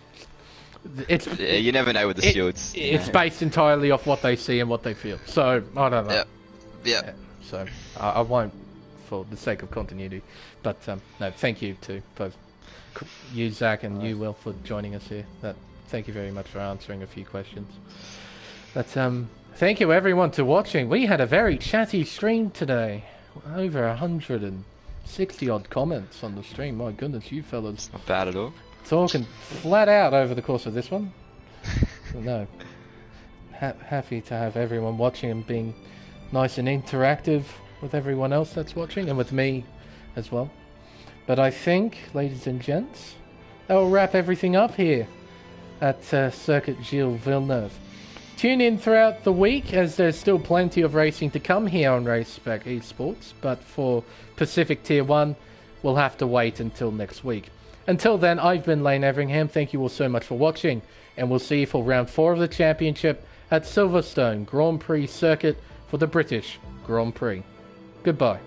You never know with the stewards. It's based entirely off what they see and what they feel. So I don't know. Yeah. So I won't, for the sake of continuity. But no, thank you to both you, Zach, and you, Will, for joining us here. Thank you very much for answering a few questions. But thank you everyone to watching. We had a very chatty stream today. Over 160 odd comments on the stream. My goodness, you fellas. Not bad at all. Talking flat out over the course of this one. No. Happy to have everyone watching and being nice and interactive with everyone else that's watching and with me as well. But I think, ladies and gents, that will wrap everything up here at Circuit Gilles Villeneuve. Tune in throughout the week as there's still plenty of racing to come here on Race Spec Esports, but for Pacific Tier 1, we'll have to wait until next week. Until then, I've been Lane Everingham. Thank you all so much for watching, and we'll see you for round 4 of the championship at Silverstone Grand Prix circuit for the British Grand Prix. Goodbye.